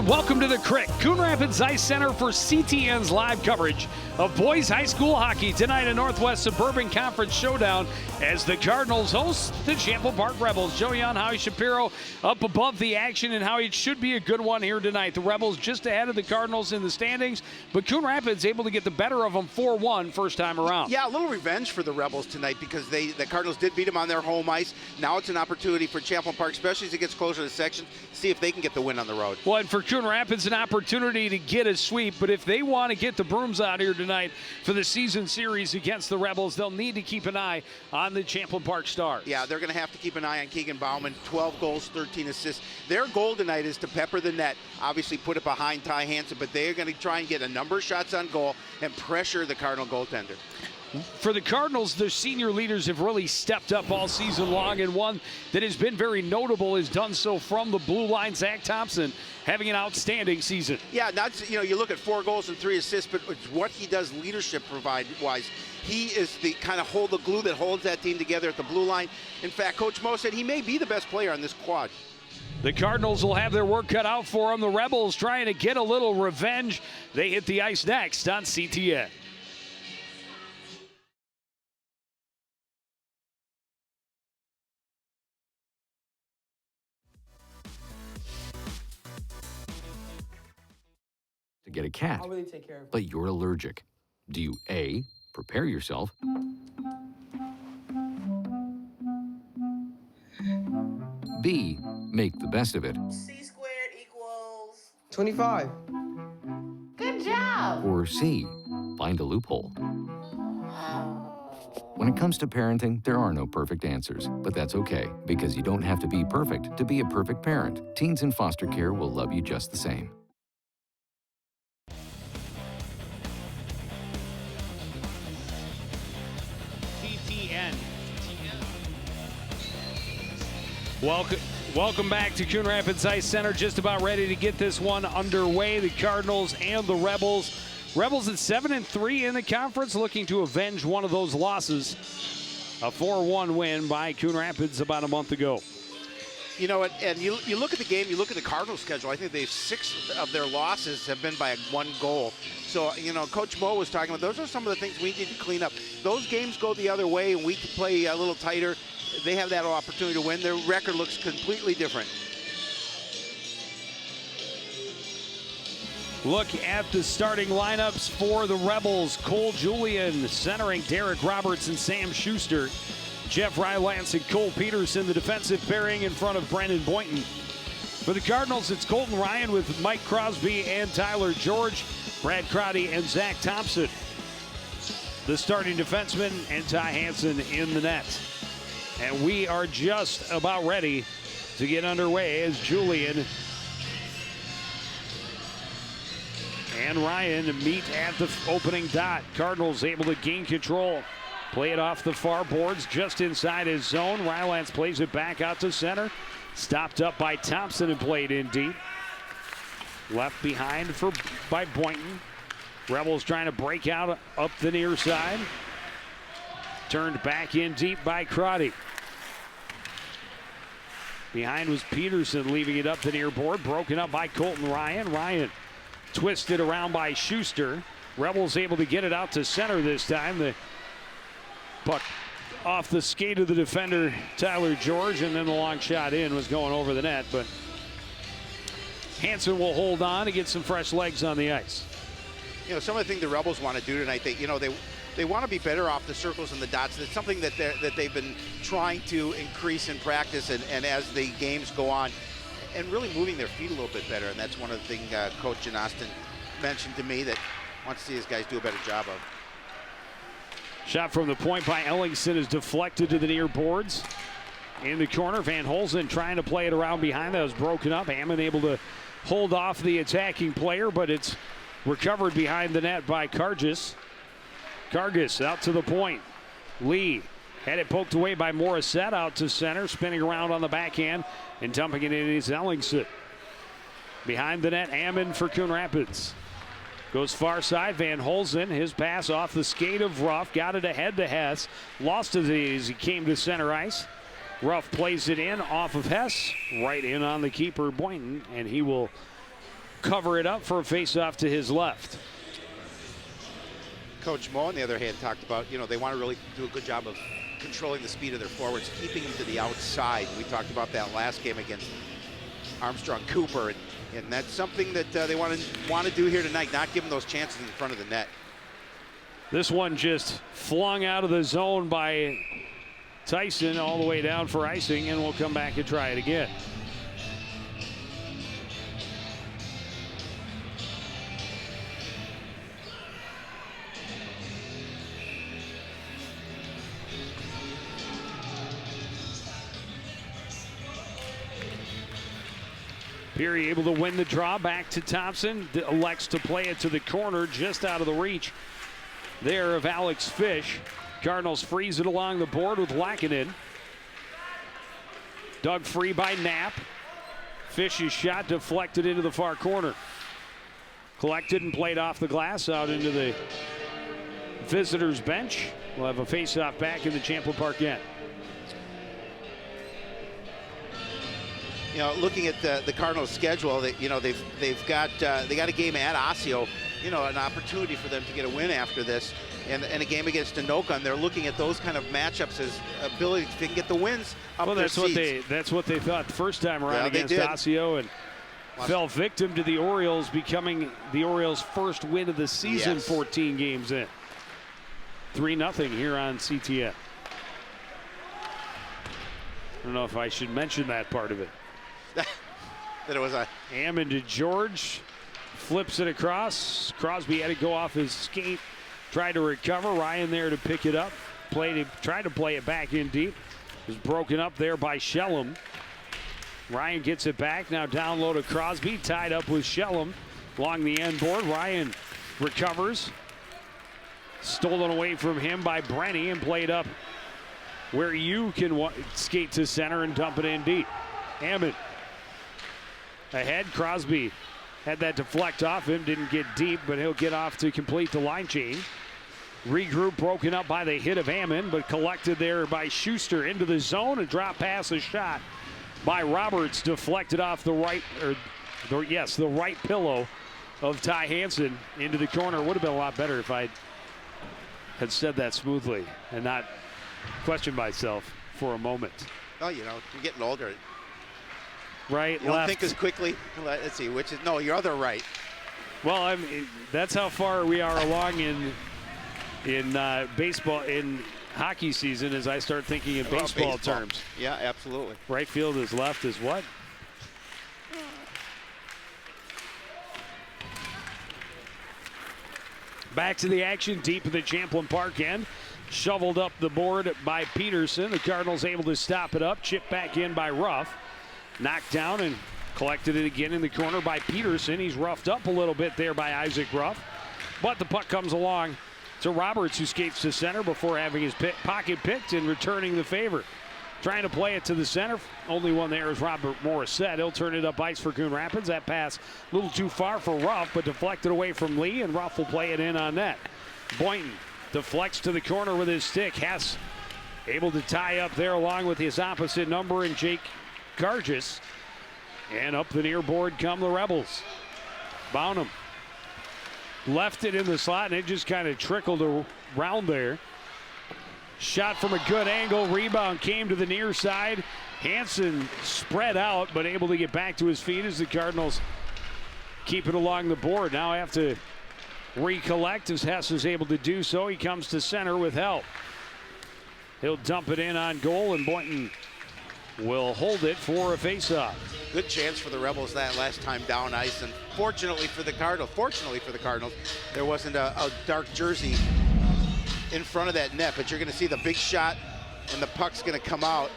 and welcome to the Crick, Coon Rapids Ice Center for CTN's live coverage of boys high school hockey tonight, a Northwest Suburban Conference showdown as the Cardinals host the Champlin Park Rebels. Joey on Howie Shapiro up above the action, and how it should be a good one here tonight. The Rebels just ahead of the Cardinals in the standings, but Coon Rapids able to get the better of them 4-1 first time around. Yeah, a little revenge for the Rebels tonight because the Cardinals did beat them on their home ice. Now it's an opportunity for Champlin Park, especially as it gets closer to the section, see if they can get the win on the road. Well, and for Coon Rapids, an opportunity to get a sweep, but if they want to get the brooms out here tonight for the season series against the Rebels, they'll need to keep an eye on the Champlin Park Stars. Yeah, they're going to have to keep an eye on Keegan Bauman, 12 goals, 13 assists. Their goal tonight is to pepper the net, obviously put it behind Ty Hansen, but they're going to try and get a number of shots on goal and pressure the Cardinal goaltender. For the Cardinals, their senior leaders have really stepped up all season long, and one that has been very notable has done so from the blue line. Zach Thompson having an outstanding season. Yeah, you look at 4 goals and 3 assists, but it's what he does leadership wise. He is the kind of the glue that holds that team together at the blue line. In fact, Coach Mo said he may be the best player on this quad. The Cardinals will have their work cut out for them. The Rebels trying to get a little revenge. They hit the ice next on CTN. To get a cat, I'll really take care of it. but you're allergic. Do you A, prepare yourself, B, make the best of it, C squared equals 25. Good job. or C, find a loophole? When it comes to parenting, there are no perfect answers, but that's okay, because you don't have to be perfect to be a perfect parent. Teens in foster care will love you just the same. CTN. Welcome back to Coon Rapids Ice Center. Just about ready to get this one underway. The Cardinals and the Rebels. Rebels at 7-3 in the conference, looking to avenge one of those losses. A 4-1 win by Coon Rapids about a month ago. You know, and you look at the game, you look at the Cardinals' schedule, I think 6 of their losses have been by 1 goal. So, you know, Coach Mo was talking about those are some of the things we need to clean up. Those games go the other way and we can play a little tighter. They have that opportunity to win. Their record looks completely different. Look at the starting lineups for the Rebels. Cole Julian centering Derek Roberts and Sam Schuster. Jeff Rylance and Cole Peterson, the defensive pairing in front of Brandon Boynton. For the Cardinals, it's Colton Ryan with Mike Crosby and Tyler George, Brad Crotty and Zach Thompson. The starting defenseman and Ty Hansen in the net. And we are just about ready to get underway as Julian and Ryan meet at the opening dot. Cardinals able to gain control. Play it off the far boards just inside his zone. Rylance plays it back out to center. Stopped up by Thompson and played in deep. Left behind by Boynton. Rebels trying to break out up the near side. Turned back in deep by Crotty. Behind was Peterson, leaving it up the near board. Broken up by Colton Ryan. Ryan twisted around by Schuster. Rebels able to get it out to center this time. The puck off the skate of the defender, Tyler George, and then the long shot in was going over the net, but Hansen will hold on to get some fresh legs on the ice. You know, some of the things the Rebels want to do tonight, they want to be better off the circles and the dots. It's something that they've been trying to increase in practice and as the games go on, and really moving their feet a little bit better. And that's one of the things Coach Jan Austin mentioned to me that wants to see his guys do a better job of. Shot from the point by Ellingson is deflected to the near boards. In the corner, Van Holzen trying to play it around behind. That was broken up. Hammond able to hold off the attacking player, but it's recovered behind the net by Cargis. Cargis out to the point. Lee had it poked away by Morissette out to center, spinning around on the backhand and dumping it in is Ellingson. Behind the net, Hammond for Coon Rapids. Goes far side, Van Holzen, his pass off the skate of Ruff, got it ahead to Hess, lost it as he came to center ice. Ruff plays it in off of Hess, right in on the keeper Boynton, and he will cover it up for a face-off to his left. Coach Mo, on the other hand, talked about, they want to really do a good job of controlling the speed of their forwards, keeping them to the outside. We talked about that last game against Armstrong Cooper, and that's something that they want to do here tonight, not give them those chances in front of the net. This one just flung out of the zone by Tyson all the way down for icing, and we'll come back and try it again. Peary able to win the draw, back to Thompson, elects to play it to the corner, just out of the reach there of Alex Fish. Cardinals freeze it along the board with Lackinen. Dug free by Knapp. Fish's shot deflected into the far corner. Collected and played off the glass out into the visitors' bench. We'll have a face-off back in the Champlin Park end. Looking at the Cardinals' schedule, they got a game at Osseo, an opportunity for them to get a win after this, and a game against Anoka, and they're looking at those kind of matchups as ability to get the wins up their seeds. That's what they thought the first time around against Osseo, and fell victim to the Orioles, becoming the Orioles' first win of the season. Yes. 14 games in. 3-0 here on CTN. I don't know if I should mention that part of it. That it was a Hammond to George, flips it across. Crosby had to go off his skate, tried to recover. Ryan there to pick it up, tried to play it back in deep. It was broken up there by Shellum. Ryan gets it back, now down low to Crosby, tied up with Shellum along the end board. Ryan recovers, stolen away from him by Brenny and played up where you can skate to center and dump it in deep. Hammond ahead. Crosby had that deflect off him, didn't get deep, but he'll get off to complete the line change. Regroup, broken up by the hit of Hammond, but collected there by Schuster into the zone. A drop pass, a shot by Roberts, deflected off the right, the right pillow of Ty Hansen into the corner. Would have been a lot better if I had said that smoothly and not questioned myself for a moment. Well, you're getting older. Right, you don't think as quickly. Let's see, your other right. Well, that's how far we are along in baseball, in hockey season, as I start thinking in baseball terms. Yeah, absolutely. Right field is left is what? Back to the action deep in the Champlin Park end. Shoveled up the board by Peterson. The Cardinals able to stop it up. Chipped back in by Ruff. Knocked down and collected it again in the corner by Peterson. He's roughed up a little bit there by Isaac Ruff. But the puck comes along to Roberts, who skates to center before having his pocket picked and returning the favor. Trying to play it to the center. Only one there is Robert Morissette. He'll turn it up ice for Coon Rapids. That pass a little too far for Ruff, but deflected away from Lee, and Ruff will play it in on net. Boynton deflects to the corner with his stick. Hess able to tie up there along with his opposite number and Jake Gargis. And up the near board come the Rebels. Bounham left it in the slot, and it just kind of trickled around there. Shot from a good angle. Rebound came to the near side. Hansen spread out, but able to get back to his feet as the Cardinals keep it along the board. Now have to recollect as Hess is able to do so. He comes to center with help. He'll dump it in on goal, and Boynton will hold it for a faceoff. Good chance for the Rebels that last time down ice, and fortunately for the Cardinals, there wasn't a dark jersey in front of that net, but you're going to see the big shot, and the puck's going to come out.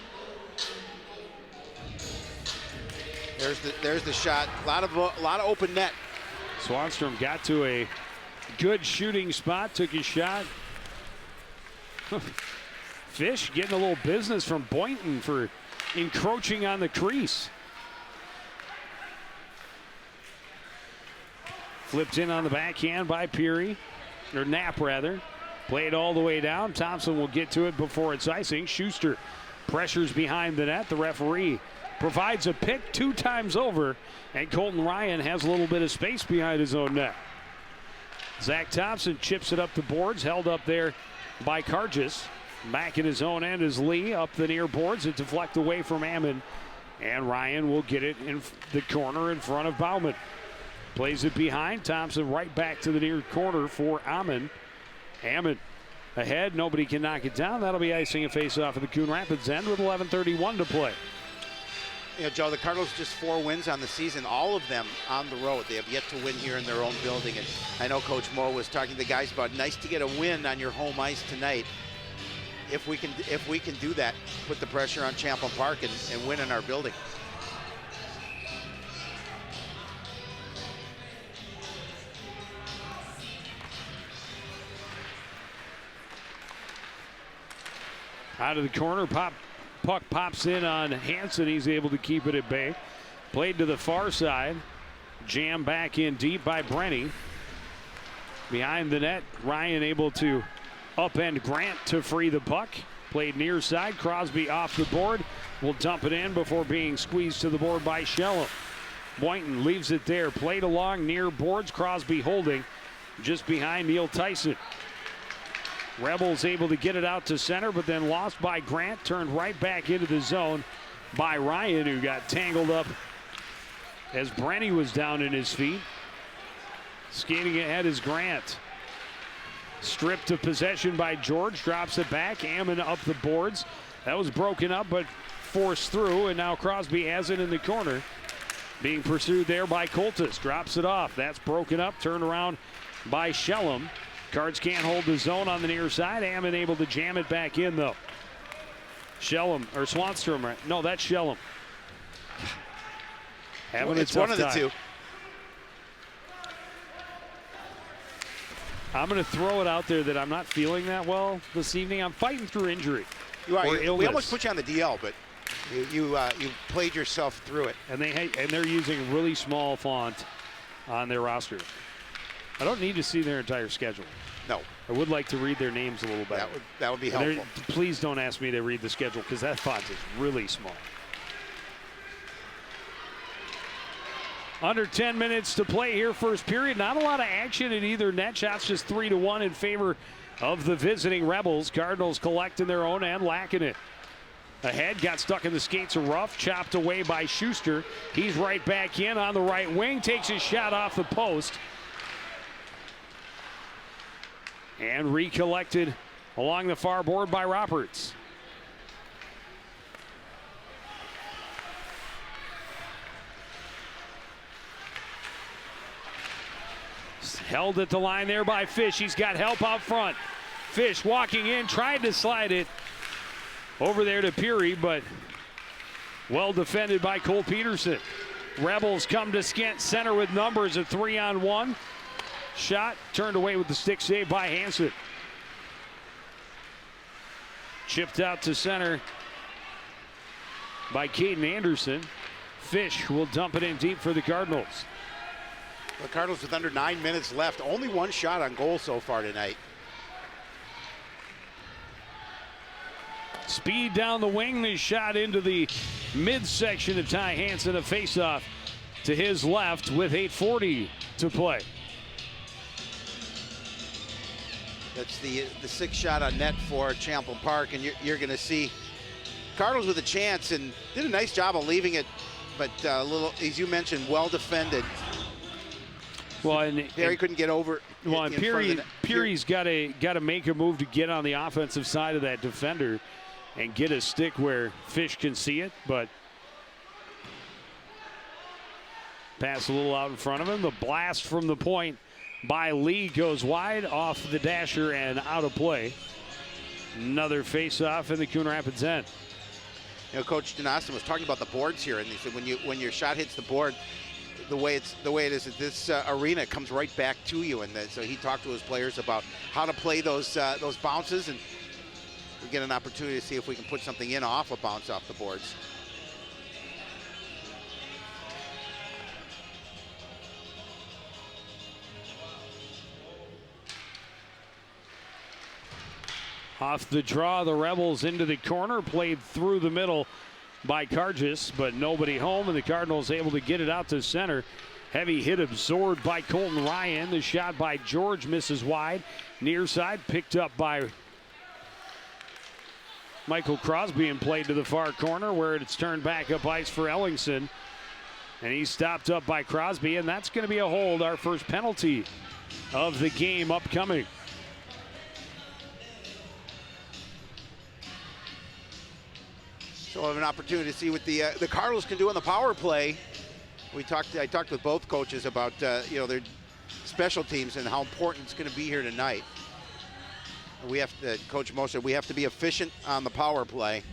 There's the shot. A lot of open net. Swanstrom got to a good shooting spot, took his shot. Fish getting a little business from Boynton for encroaching on the crease. Flipped in on the backhand by Peary, or Knapp rather. Played all the way down. Thompson will get to it before it's icing. Schuster pressures behind the net. The referee provides a pick 2 times over, and Colton Ryan has a little bit of space behind his own net. Zach Thompson chips it up the boards, held up there by Cargis. Back in his own end is Lee up the near boards. It deflect away from Ammon, and Ryan will get it in the corner in front of Bauman. Plays it behind. Thompson right back to the near corner for Ammon. Ammon ahead. Nobody can knock it down. That'll be icing a face-off at the Coon Rapids end with 11:31 to play. You know, Joe, the Cardinals just 4 wins on the season, all of them on the road. They have yet to win here in their own building. And I know Coach Moore was talking to the guys about nice to get a win on your home ice tonight. If we can do that, put the pressure on Champlin Park and win in our building. Out of the corner, puck pops in on Hansen. He's able to keep it at bay. Played to the far side. Jammed back in deep by Brenny. Behind the net, Ryan able to upend Grant to free the puck. Played near side. Crosby off the board. Will dump it in before being squeezed to the board by Shellum. Boynton leaves it there. Played along near boards. Crosby holding just behind Neil Tyson. Rebels able to get it out to center, but then lost by Grant. Turned right back into the zone by Ryan, who got tangled up as Brenny was down in his feet. Skating ahead is Grant. Stripped of possession by George. Drops it back. Ammon up the boards. That was broken up, but forced through, and now Crosby has it in the corner. Being pursued there by Coltis. Drops it off. That's broken up. Turned around by Shellum. Cards can't hold the zone on the near side. Ammon able to jam it back in, though. Shellum, or Swanstrom, right? No, that's Shellum. It's one of the two. I'm going to throw it out there that I'm not feeling that well this evening. I'm fighting through injury. You are. We almost put you on the DL, but you played yourself through it. And they're using really small font on their roster. I don't need to see their entire schedule. No. I would like to read their names a little better. That would be helpful. Please don't ask me to read the schedule because that font is really small. Under 10 minutes to play here, first period. Not a lot of action in either net. Shots just 3-1 in favor of the visiting Rebels. Cardinals collecting their own end, lacking it. Ahead, got stuck in the skates of Ruff, chopped away by Schuster. He's right back in on the right wing, takes his shot off the post. And recollected along the far board by Roberts. Held at the line there by Fish. He's got help out front. Fish walking in, tried to slide it over there to Peary, but well defended by Cole Peterson. Rebels come to Skent center with numbers, a 3-on-1. Shot turned away with the stick save by Hansen. Chipped out to center by Caden Anderson. Fish will dump it in deep for the Cardinals. The Cardinals with under 9 minutes left. Only one shot on goal so far tonight. Speed down the wing. The shot into the midsection of Ty Hansen. A faceoff to his left with 8:40 to play. That's the sixth shot on net for Champlin Park, and you're going to see Cardinals with a chance and did a nice job of leaving it, but a little, as you mentioned, well defended. Well, and Perry couldn't get over. Well, and Peary's got to make a move to get on the offensive side of that defender and get a stick where Fish can see it, but pass a little out in front of him. The blast from the point by Lee goes wide off the dasher and out of play. Another face-off in the Coon Rapids end. You know, Coach Denaston was talking about the boards here, and he said when your shot hits the board, the way it is at this arena, it comes right back to you. And so he talked to his players about how to play those bounces, and we get an opportunity to see if we can put something in off a bounce off the boards. Off the draw, the Rebels into the corner, played through the middle by Cargis, but nobody home, and the Cardinals able to get it out to center. Heavy hit absorbed by Colton Ryan. The shot by George misses wide. Near side picked up by Michael Crosby and played to the far corner where it's turned back up ice for Ellingson. And he's stopped up by Crosby, and that's going to be a hold, our first penalty of the game upcoming. So we'll have an opportunity to see what the Cardinals can do on the power play. I talked with both coaches about their special teams and how important it's going to be here tonight. We have to, Coach Mo said, we have to be efficient on the power play.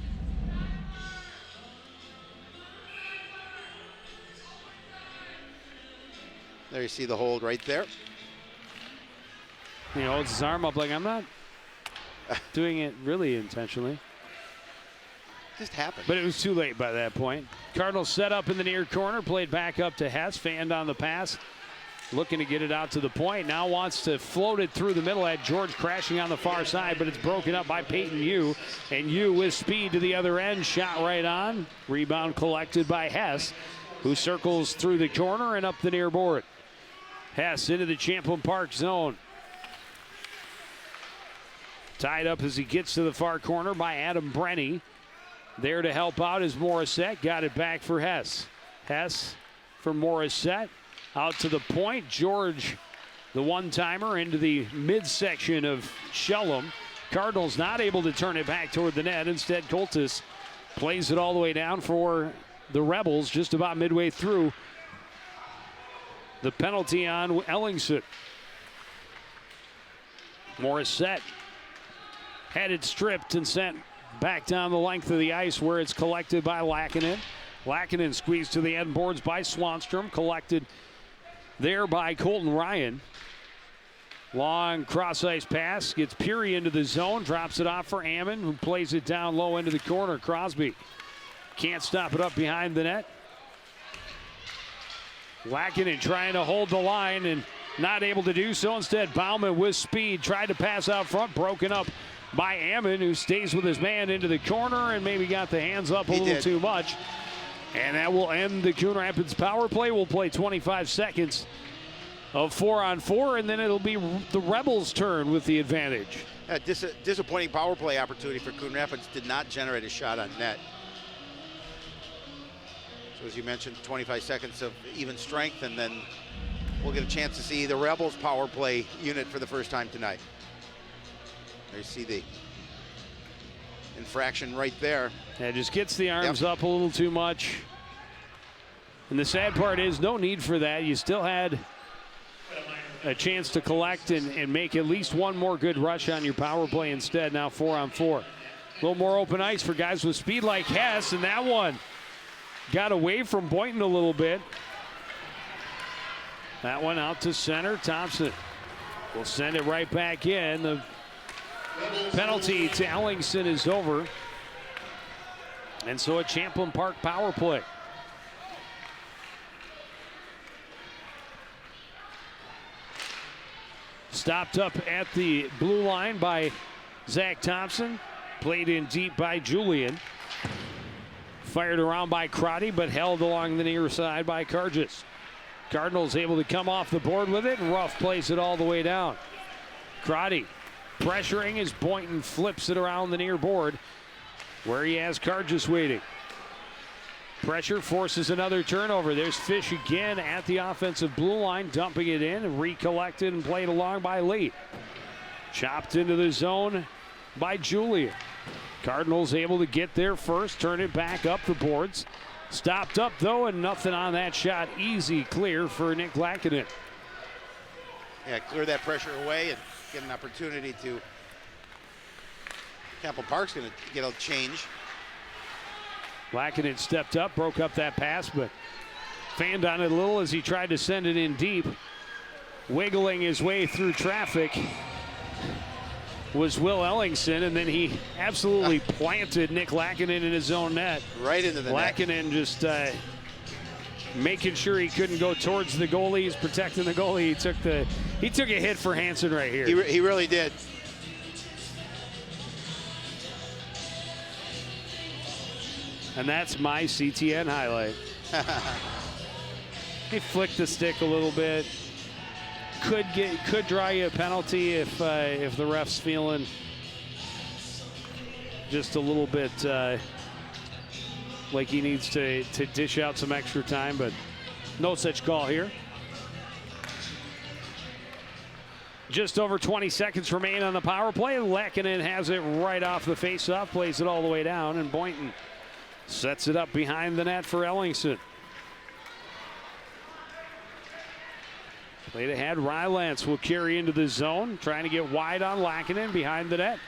There you see the hold right there. He holds his arm up like, I'm not doing it really intentionally. Just happened. But it was too late by that point. Cardinals set up in the near corner, played back up to Hess, fanned on the pass, looking to get it out to the point. Now wants to float it through the middle, had George crashing on the far side, but it's broken up by Peyton Yu. And Yu with speed to the other end, shot right on. Rebound collected by Hess, who circles through the corner and up the near board. Hess into the Champlin Park zone. Tied up as he gets to the far corner by Adam Brenny. There to help out is Morissette. Got it back for Hess. Hess for Morissette. Out to the point. George, the one-timer, into the midsection of Shellum. Cardinals not able to turn it back toward the net. Instead, Coltis plays it all the way down for the Rebels just about midway through. The penalty on Ellingson. Morissette had it stripped and sent back down the length of the ice where it's collected by Lackinen. Lackinen squeezed to the end boards by Swanstrom. Collected there by Colton Ryan. Long cross-ice pass. Gets Peary into the zone. Drops it off for Ammon, who plays it down low into the corner. Crosby can't stop it up behind the net. Lackinen trying to hold the line and not able to do so. Instead, Bauman with speed tried to pass out front. Broken up by Ammon, who stays with his man into the corner and maybe got the hands up a little too much. And that will end the Coon Rapids power play. We'll play 25 seconds of 4-on-4, and then it'll be the Rebels' turn with the advantage. Disappointing power play opportunity for Coon Rapids. Did not generate a shot on net. So as you mentioned, 25 seconds of even strength, and then we'll get a chance to see the Rebels power play unit for the first time tonight. There you see the infraction right there. Yeah, just gets the arms up a little too much. And the sad part is no need for that. You still had a chance to collect and make at least one more good rush on your power play instead. Now 4-on-4. A little more open ice for guys with speed like Hess, and that one got away from Boynton a little bit. That one out to center. Thompson will send it right back in. The penalty to Ellingson is over. And so a Champlin Park power play. Stopped up at the blue line by Zach Thompson. Played in deep by Julian. Fired around by Crotty, but held along the near side by Cargis. Cardinals able to come off the board with it, and Ruff plays it all the way down. Crotty pressuring as Boynton flips it around the near board where he has Cargis waiting. Pressure forces another turnover. There's Fish again at the offensive blue line, dumping it in and recollected and played along by Lee. Chopped into the zone by Julian. Cardinals able to get there first, turn it back up the boards. Stopped up though, and nothing on that shot. Easy clear for Nick Lackinen. Yeah, clear that pressure away and get an opportunity to. Champlin Park's going to get a change. Lackinen stepped up, broke up that pass, but fanned on it a little as he tried to send it in deep. Wiggling his way through traffic was Will Ellingson, and then he absolutely planted Nick Lackinen in his own net. Right into the net. Lackinen just making sure he couldn't go towards the goalie. He's protecting the goalie. He took a hit for Hansen right here. He really did. And that's my CTN highlight. He flicked the stick a little bit. Could draw you a penalty if the ref's feeling just a little bit like he needs to dish out some extra time, but no such call here. Just over 20 seconds remain on the power play. Lackinen has it right off the faceoff, plays it all the way down, and Boynton sets it up behind the net for Ellingson. Played ahead, Rylance will carry into the zone, trying to get wide on Lackinen behind the net.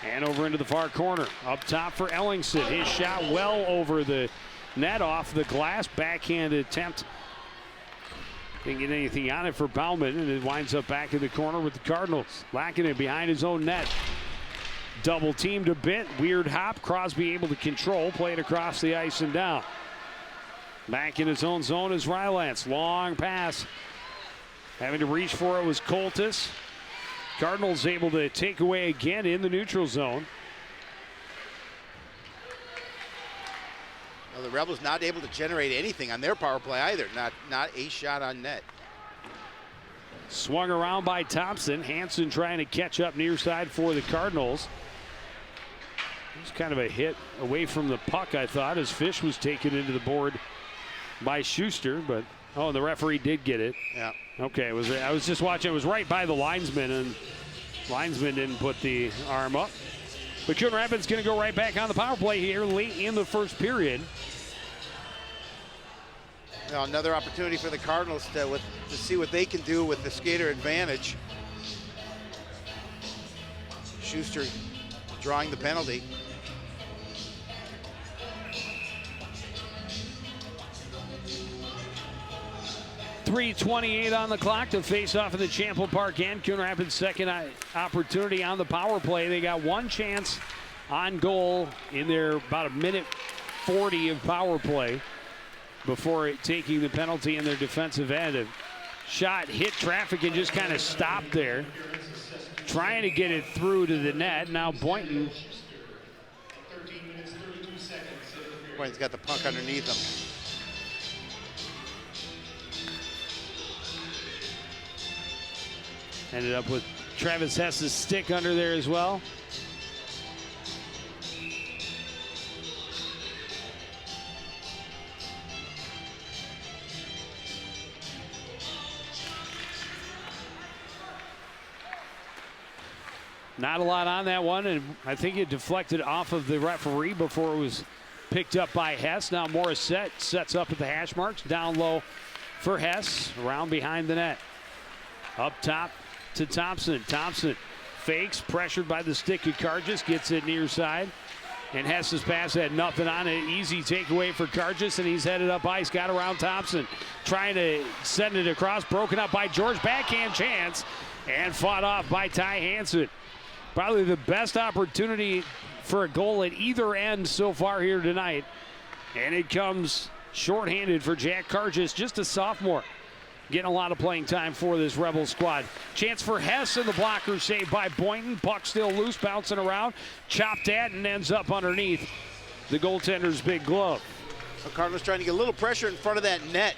And over into the far corner. Up top for Ellingson. His shot well over the net, off the glass. Backhand attempt. Didn't get anything on it for Bauman, and it winds up back in the corner with the Cardinals. Lackinen behind his own net. Double teamed a bit. Weird hop. Crosby able to control. Play it across the ice and down. Back in his own zone is Rylance. Long pass. Having to reach for it was Coltis. Cardinals able to take away again in the neutral zone. Well, the Rebels not able to generate anything on their power play either. Not a shot on net. Swung around by Thompson. Hansen trying to catch up near side for the Cardinals. It was kind of a hit away from the puck, I thought, as Fish was taken into the board by Schuster, but oh, the referee did get it. Yeah. Okay, I was just watching. It was right by the linesman, and linesman didn't put the arm up. But Coon Rapids going to go right back on the power play here late in the first period. Now another opportunity for the Cardinals to see what they can do with the skater advantage. Schuster drawing the penalty. .328 on the clock to face off in the Champlin Park end. Coon Rapids' second opportunity on the power play. They got one chance on goal in their about a minute 40 of power play before taking the penalty in their defensive end. A shot hit traffic and just kind of stopped there, trying to get it through to the net. Now Boynton. Boynton's got the puck underneath him. Ended up with Travis Hess's stick under there as well. Not a lot on that one, and I think it deflected off of the referee before it was picked up by Hess. Now Morissette sets up at the hash marks, down low for Hess, around behind the net. Up top to Thompson. Thompson fakes, pressured by the stick of Kargis, gets it near side. And Hess's pass had nothing on it. Easy takeaway for Kargis, and he's headed up ice. Got around Thompson, trying to send it across. Broken up by George. Backhand chance, and fought off by Ty Hansen. Probably the best opportunity for a goal at either end so far here tonight. And it comes shorthanded for Jack Kargis, just a sophomore. Getting a lot of playing time for this Rebel squad. Chance for Hess, and the blocker saved by Boynton. Puck still loose, bouncing around. Chopped at and ends up underneath the goaltender's big glove. The Cardinals trying to get a little pressure in front of that net.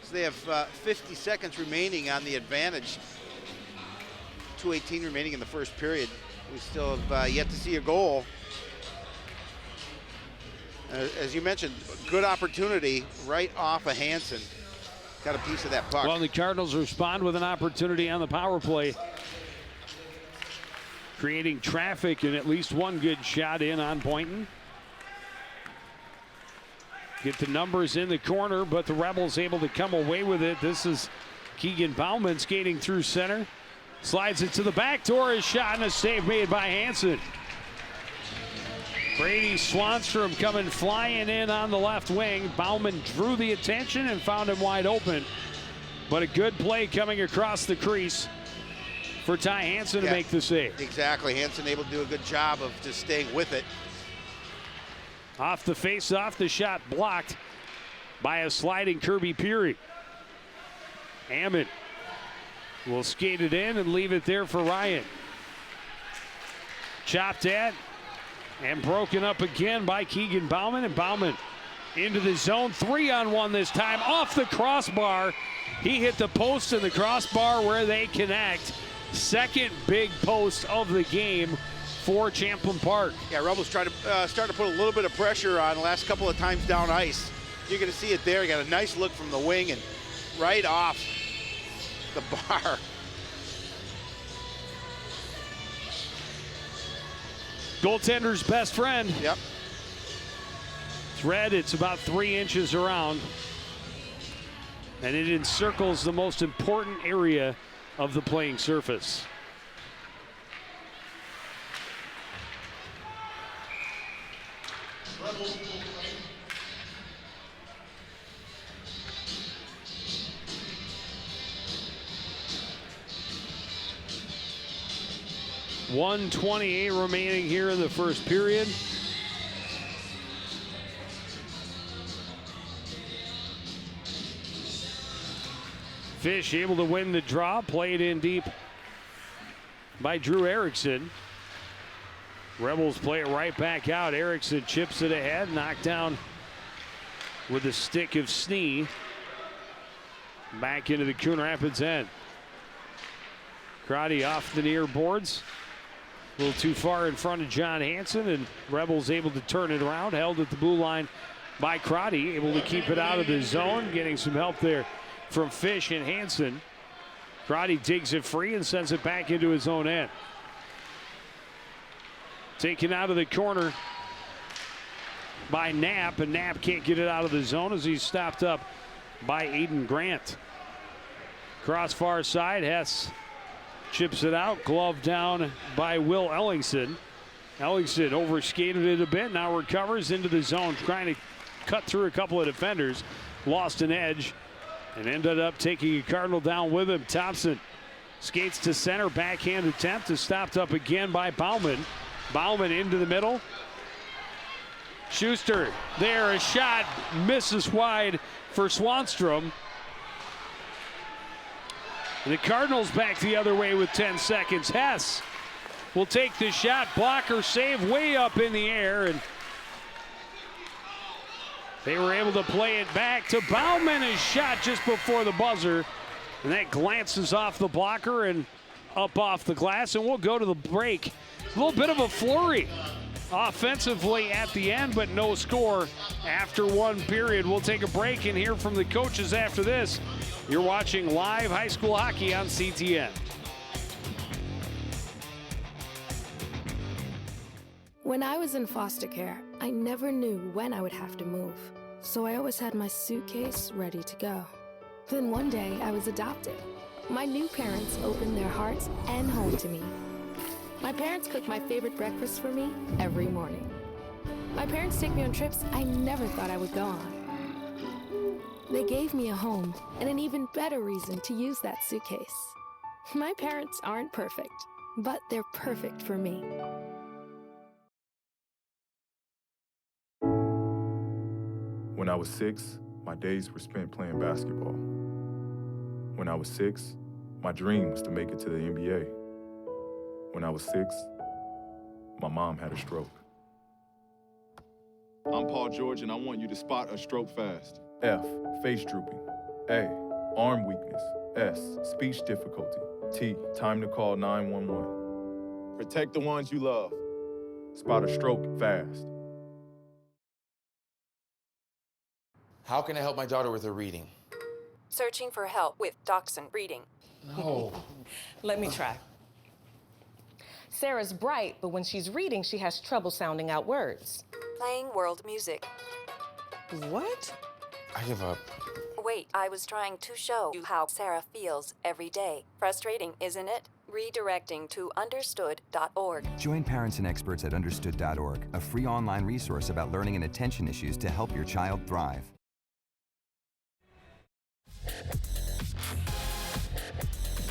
So they have 50 seconds remaining on the advantage. 2:18 remaining in the first period. We still have yet to see a goal. As you mentioned, good opportunity right off of Hansen. Got a piece of that puck. Well, the Cardinals respond with an opportunity on the power play, creating traffic and at least one good shot in on Boynton. Get the numbers in the corner, but the Rebels able to come away with it. This is Keegan Bauman skating through center. Slides it to the back door, his shot, and a save made by Hansen. Brady Swanstrom coming flying in on the left wing. Bauman drew the attention and found him wide open. But a good play coming across the crease for Ty Hansen to make the save. Exactly. Hansen able to do a good job of just staying with it. Off the face-off, the shot blocked by a sliding Kirby Peary. Hammond will skate it in and leave it there for Ryan. Chopped at And broken up again by Keegan Bauman. And Bauman into the zone. 3-on-1 this time. Off the crossbar. He hit the post and the crossbar where they connect. Second big post of the game for Champlin Park. Yeah, Rebels trying to start to put a little bit of pressure on the last couple of times down ice. You're going to see it there. You got a nice look from the wing and right off the bar. Goaltender's best friend. Yep. It's red. It's about 3 inches around. And it encircles the most important area of the playing surface. .128 remaining here in the first period. Fish able to win the draw, played in deep by Drew Erickson. Rebels play it right back out. Erickson chips it ahead, knocked down with a stick of Snee. Back into the Coon Rapids end. Crotty off the near boards. A little too far in front of John Hansen, and Rebels able to turn it around. Held at the blue line by Crotty, able to keep it out of the zone. Getting some help there from Fish and Hansen. Crotty digs it free and sends it back into his own end. Taken out of the corner by Knapp, and Knapp can't get it out of the zone as he's stopped up by Aiden Grant. Cross far side, Hess chips it out, glove down by Will Ellingson. Ellingson overskated it a bit, now recovers into the zone, trying to cut through a couple of defenders. Lost an edge and ended up taking a Cardinal down with him. Thompson skates to center, backhand attempt is stopped up again by Bauman. Bauman into the middle. Schuster there, a shot misses wide for Swanstrom. And the Cardinals back the other way with 10 seconds. Hess will take the shot, blocker save way up in the air, and they were able to play it back to Bauman. His shot just before the buzzer, and that glances off the blocker and up off the glass, and we'll go to the break. A little bit of a flurry offensively at the end, but no score after one period. We'll take a break and hear from the coaches after this. You're watching live high school hockey on CTN. When I was in foster care, I never knew when I would have to move, so I always had my suitcase ready to go. Then one day, I was adopted. My new parents opened their hearts and home to me. My parents cook my favorite breakfast for me every morning. My parents take me on trips I never thought I would go on. They gave me a home and an even better reason to use that suitcase. My parents aren't perfect, but they're perfect for me. When I was 6, my days were spent playing basketball. When I was 6, my dream was to make it to the NBA. When I was 6, my mom had a stroke. I'm Paul George, and I want you to spot a stroke fast. F, face drooping. A, arm weakness. S, speech difficulty. T, time to call 911. Protect the ones you love. Spot a stroke fast. How can I help my daughter with her reading? Searching for help with Dachshund reading. No. Let me try. Sarah's bright, but when she's reading, she has trouble sounding out words. Playing world music. What? I give up. Wait, I was trying to show you how Sarah feels every day. Frustrating, isn't it? Redirecting to understood.org. Join parents and experts at understood.org, a free online resource about learning and attention issues to help your child thrive.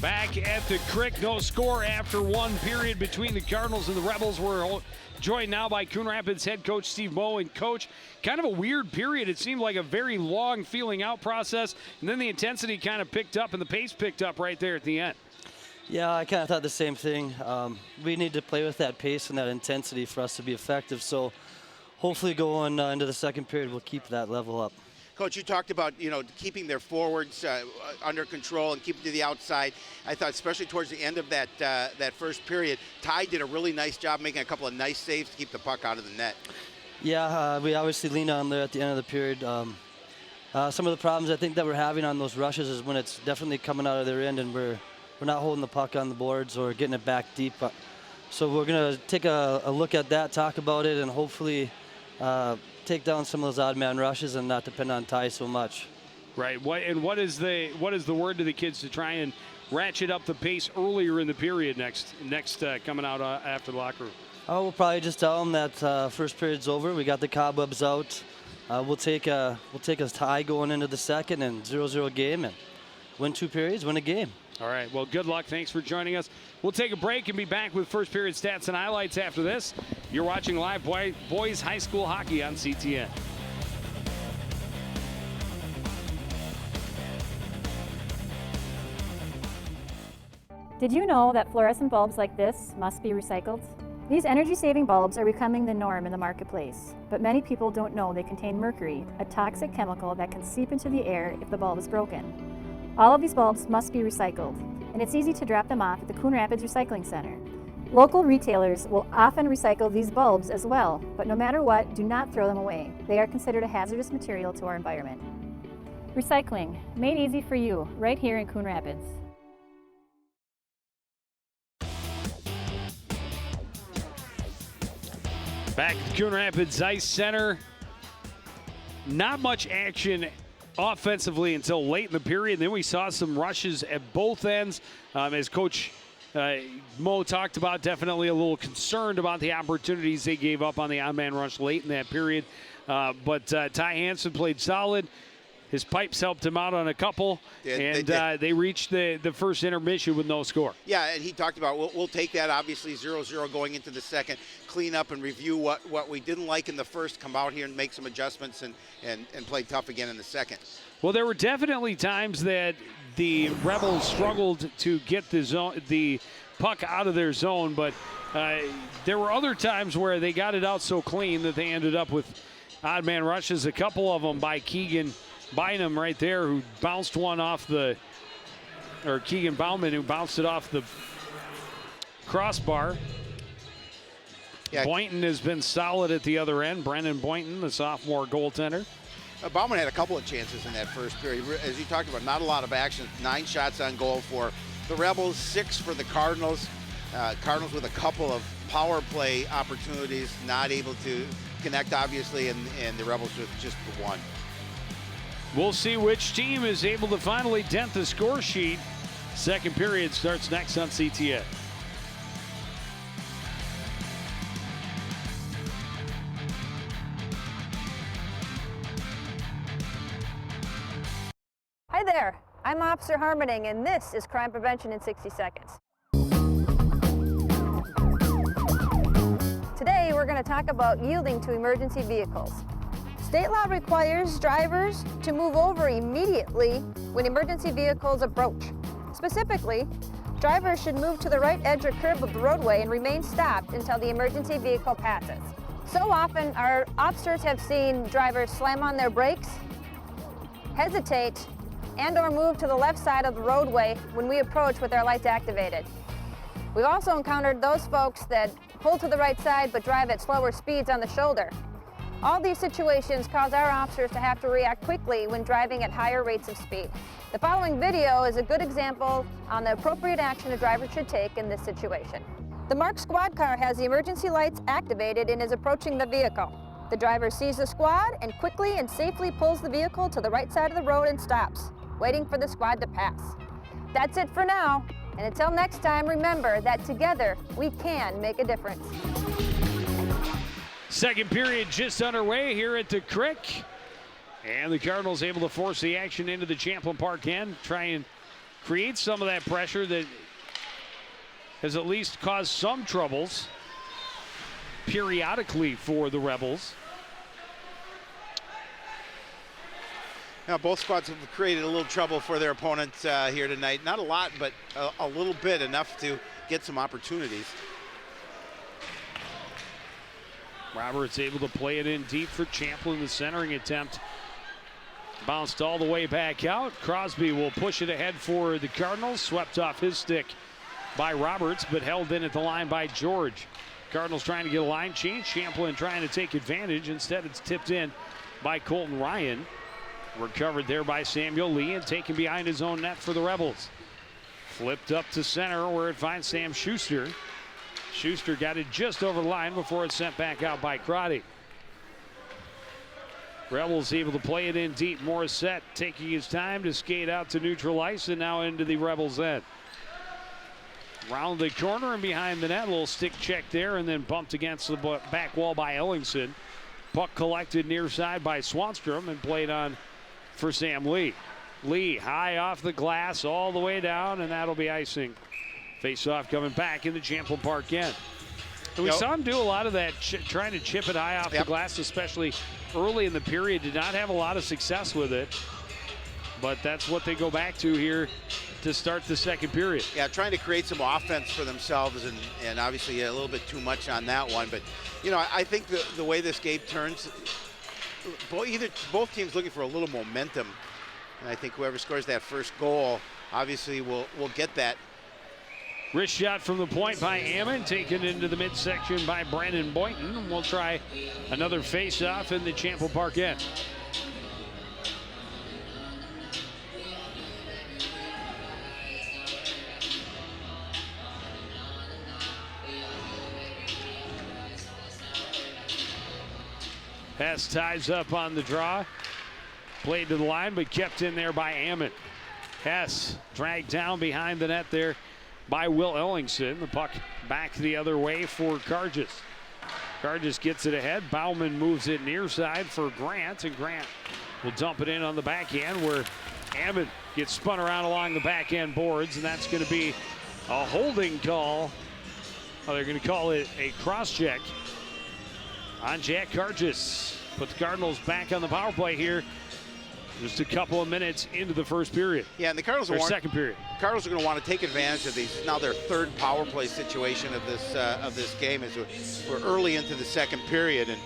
Back at the Crick, no score after one period between the Cardinals and the Rebels. We're joined now by Coon Rapids head coach Steve Moe. And coach, kind of a weird period. It seemed like a very long feeling out process, and then the intensity kind of picked up and the pace picked up right there at the end. Yeah, I kind of thought the same thing. We need to play with that pace and that intensity for us to be effective. So hopefully going into the second period, we'll keep that level up. Coach, you talked about, keeping their forwards under control and keeping to the outside. I thought especially towards the end of that first period, Ty did a really nice job making a couple of nice saves to keep the puck out of the net. Yeah, we obviously leaned on there at the end of the period. Some of the problems I think that we're having on those rushes is when it's definitely coming out of their end and we're not holding the puck on the boards or getting it back deep. So we're going to take a look at that, talk about it, and hopefully take down some of those odd man rushes and not depend on Ty so much. Right. What is the word to the kids to try and ratchet up the pace earlier in the period next coming out after the locker room? Oh, we'll probably just tell them that first period's over. We got the cobwebs out. We'll take a tie going into the second and 0-0 game and win 2 periods, win a game. All right. Well, good luck. Thanks for joining us. We'll take a break and be back with first period stats and highlights after this. You're watching live boys high school hockey on CTN. Did you know that fluorescent bulbs like this must be recycled? These energy-saving bulbs are becoming the norm in the marketplace, but many people don't know they contain mercury, a toxic chemical that can seep into the air if the bulb is broken. All of these bulbs must be recycled, and it's easy to drop them off at the Coon Rapids Recycling Center. Local retailers will often recycle these bulbs as well, but no matter what, do not throw them away. They are considered a hazardous material to our environment. Recycling, made easy for you, right here in Coon Rapids. Back at the Coon Rapids Ice Center. Not much action offensively until late in the period. Then we saw some rushes at both ends. As Coach Mo talked about, definitely a little concerned about the opportunities they gave up on the odd-man rush late in that period. But Ty Hansen played solid. His pipes helped him out on a couple, they reached the first intermission with no score. Yeah, and he talked about we'll take that, obviously 0-0 going into the second, clean up and review what we didn't like in the first, come out here and make some adjustments and play tough again in the second. Well, there were definitely times that the Rebels struggled to get the puck out of their zone, but there were other times where they got it out so clean that they ended up with odd man rushes, a couple of them by Keegan Bynum right there, who bounced one off Keegan Bauman, who bounced it off the crossbar. Yeah. Boynton has been solid at the other end. Brendan Boynton, the sophomore goaltender. Bauman had a couple of chances in that first period. As you talked about, not a lot of action. 9 shots on goal for the Rebels, 6 for the Cardinals. Cardinals with a couple of power play opportunities, not able to connect, obviously, and the Rebels with just the 1. We'll see which team is able to finally dent the score sheet. Second period starts next on CTN. Hi there, I'm Officer Harmoning, and this is Crime Prevention in 60 Seconds. Today we're going to talk about yielding to emergency vehicles. State law requires drivers to move over immediately when emergency vehicles approach. Specifically, drivers should move to the right edge or curb of the roadway and remain stopped until the emergency vehicle passes. So often, our officers have seen drivers slam on their brakes, hesitate, and/or move to the left side of the roadway when we approach with our lights activated. We've also encountered those folks that pull to the right side but drive at slower speeds on the shoulder. All these situations cause our officers to have to react quickly when driving at higher rates of speed. The following video is a good example on the appropriate action a driver should take in this situation. The marked squad car has the emergency lights activated and is approaching the vehicle. The driver sees the squad and quickly and safely pulls the vehicle to the right side of the road and stops, waiting for the squad to pass. That's it for now, and until next time, remember that together we can make a difference. Second period just underway here at the Crick. And the Cardinals able to force the action into the Champlin Park end, try and create some of that pressure that has at least caused some troubles periodically for the Rebels. Now, both squads have created a little trouble for their opponents here tonight. Not a lot, but a little bit, enough to get some opportunities. Roberts able to play it in deep for Champlin. The centering attempt bounced all the way back out. Crosby will push it ahead for the Cardinals. Swept off his stick by Roberts, but held in at the line by George. Cardinals trying to get a line change. Champlin trying to take advantage. Instead, it's tipped in by Colton Ryan. Recovered there by Samuel Lee and taken behind his own net for the Rebels. Flipped up to center where it finds Sam Schuster. Schuster got it just over the line before it's sent back out by Crotty. Rebels able to play it in deep. Morissette taking his time to skate out to neutral ice and now into the Rebels' end. Round the corner and behind the net. A little stick check there and then bumped against the back wall by Ellingson. Puck collected near side by Swanstrom and played on for Sam Lee. Lee high off the glass all the way down, and that'll be icing. Face-off coming back in the Champlin Park end. And we saw him do a lot of that, trying to chip it high off the glass, especially early in the period. Did not have a lot of success with it, but that's what they go back to here to start the second period. Yeah, trying to create some offense for themselves, and obviously a little bit too much on that one. But, you know, I think the way this game turns, both teams looking for a little momentum, and I think whoever scores that first goal obviously will get that. Wrist shot from the point by Ammon, taken into the midsection by Brandon Boynton. We'll try another face-off in the Champlin Park end. Hess ties up on the draw. Played to the line, but kept in there by Ammon. Hess dragged down behind the net there by Will Ellingson. The puck back the other way for Cargis. Cargis gets it ahead. Bauman moves it near side for Grant, and Grant will dump it in on the backhand where Ammon gets spun around along the backhand boards, and that's going to be a holding call. Oh, they're going to call it a cross-check on Jack Cargis. Put the Cardinals back on the power play here. Just a couple of minutes into the first period. Yeah, and the Cardinals second period. Cardinals are going to want to take advantage of these. Now their third power play situation of this game as we're early into the second period, and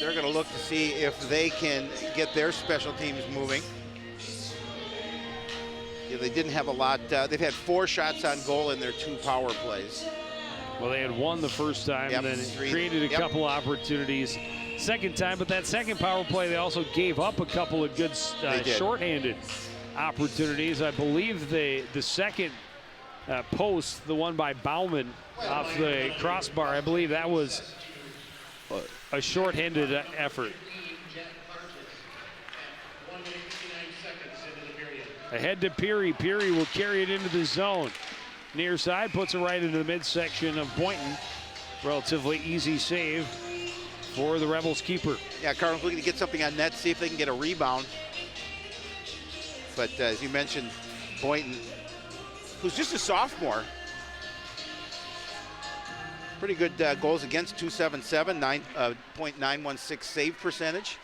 they're going to look to see if they can get their special teams moving. Yeah, they didn't have a lot. They've had 4 shots on goal in their 2 power plays. Well, they had one the first time, and then created a couple opportunities second time, but that second power play, they also gave up a couple of good shorthanded opportunities. I believe the second post, the one by Bauman off the crossbar, I believe that was a shorthanded effort. Ahead to Peary. Peary will carry it into the zone. Near side, puts it right into the midsection of Boynton. Relatively easy save for the Rebels keeper. Yeah, Cardinals looking to get something on net, see if they can get a rebound. But as you mentioned, Boynton, who's just a sophomore, pretty good goals against, 277, 9.916 save percentage.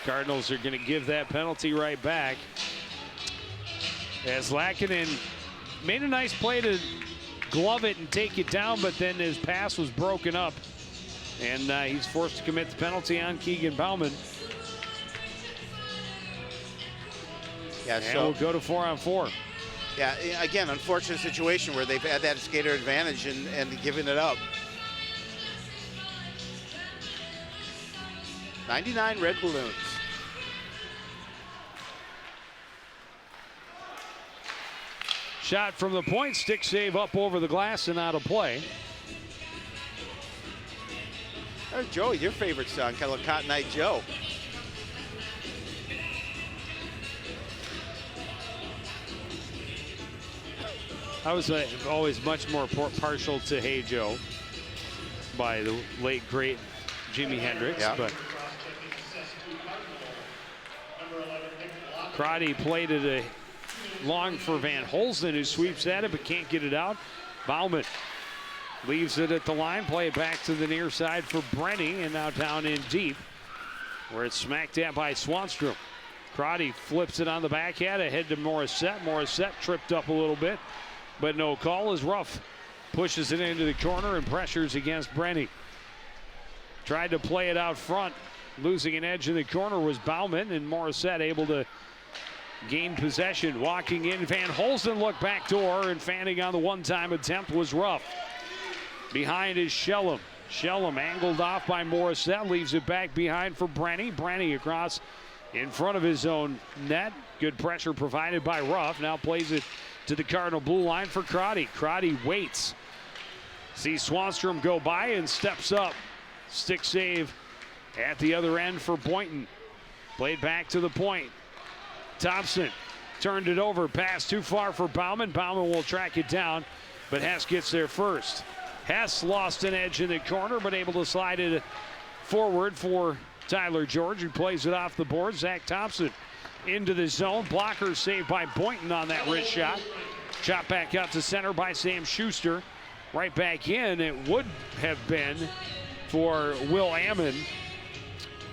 Cardinals are going to give that penalty right back. As Lackinen made a nice play to glove it and take it down, but then his pass was broken up, and he's forced to commit the penalty on Keegan Bauman. Yeah, and we'll go to 4-on-4. Yeah, again, unfortunate situation where they've had that skater advantage and given it up. 99 red balloons. Shot from the point, stick save up over the glass and out of play. Joey, your favorite song, kind of Cotton Eye Joe. I was always much more partial to Hey Joe by the late, great Jimi Hendrix. Yeah. But Crotty played it a long for Van Holzen, who sweeps at it but can't get it out. Bauman Leaves it at the line. Play it back to the near side for Brenny. And now down in deep, where it's smacked at by Swanstrom. Crotty flips it on the backhand. Ahead to Morissette. Morissette tripped up a little bit, but no call as Ruff pushes it into the corner and pressures against Brenny. Tried to play it out front. Losing an edge in the corner was Bauman, and Morissette able to gain possession. Walking in, Van Holzen looked backdoor, and fanning on the one-time attempt was Ruff. Behind is Shellum. Shellum angled off by Morissette, leaves it back behind for Brenny. Brenny across in front of his own net. Good pressure provided by Ruff. Now plays it to the Cardinal blue line for Crotty. Crotty waits. Sees Swanstrom go by and steps up. Stick save at the other end for Boynton. Played back to the point. Thompson turned it over. Pass too far for Bauman. Bauman will track it down, but Hess gets there first. Hess lost an edge in the corner, but able to slide it forward for Tyler George, who plays it off the board. Zach Thompson into the zone. Blocker saved by Boynton on that wrist shot. Shot back out to center by Sam Schuster. Right back in. It would have been for Will Ammon,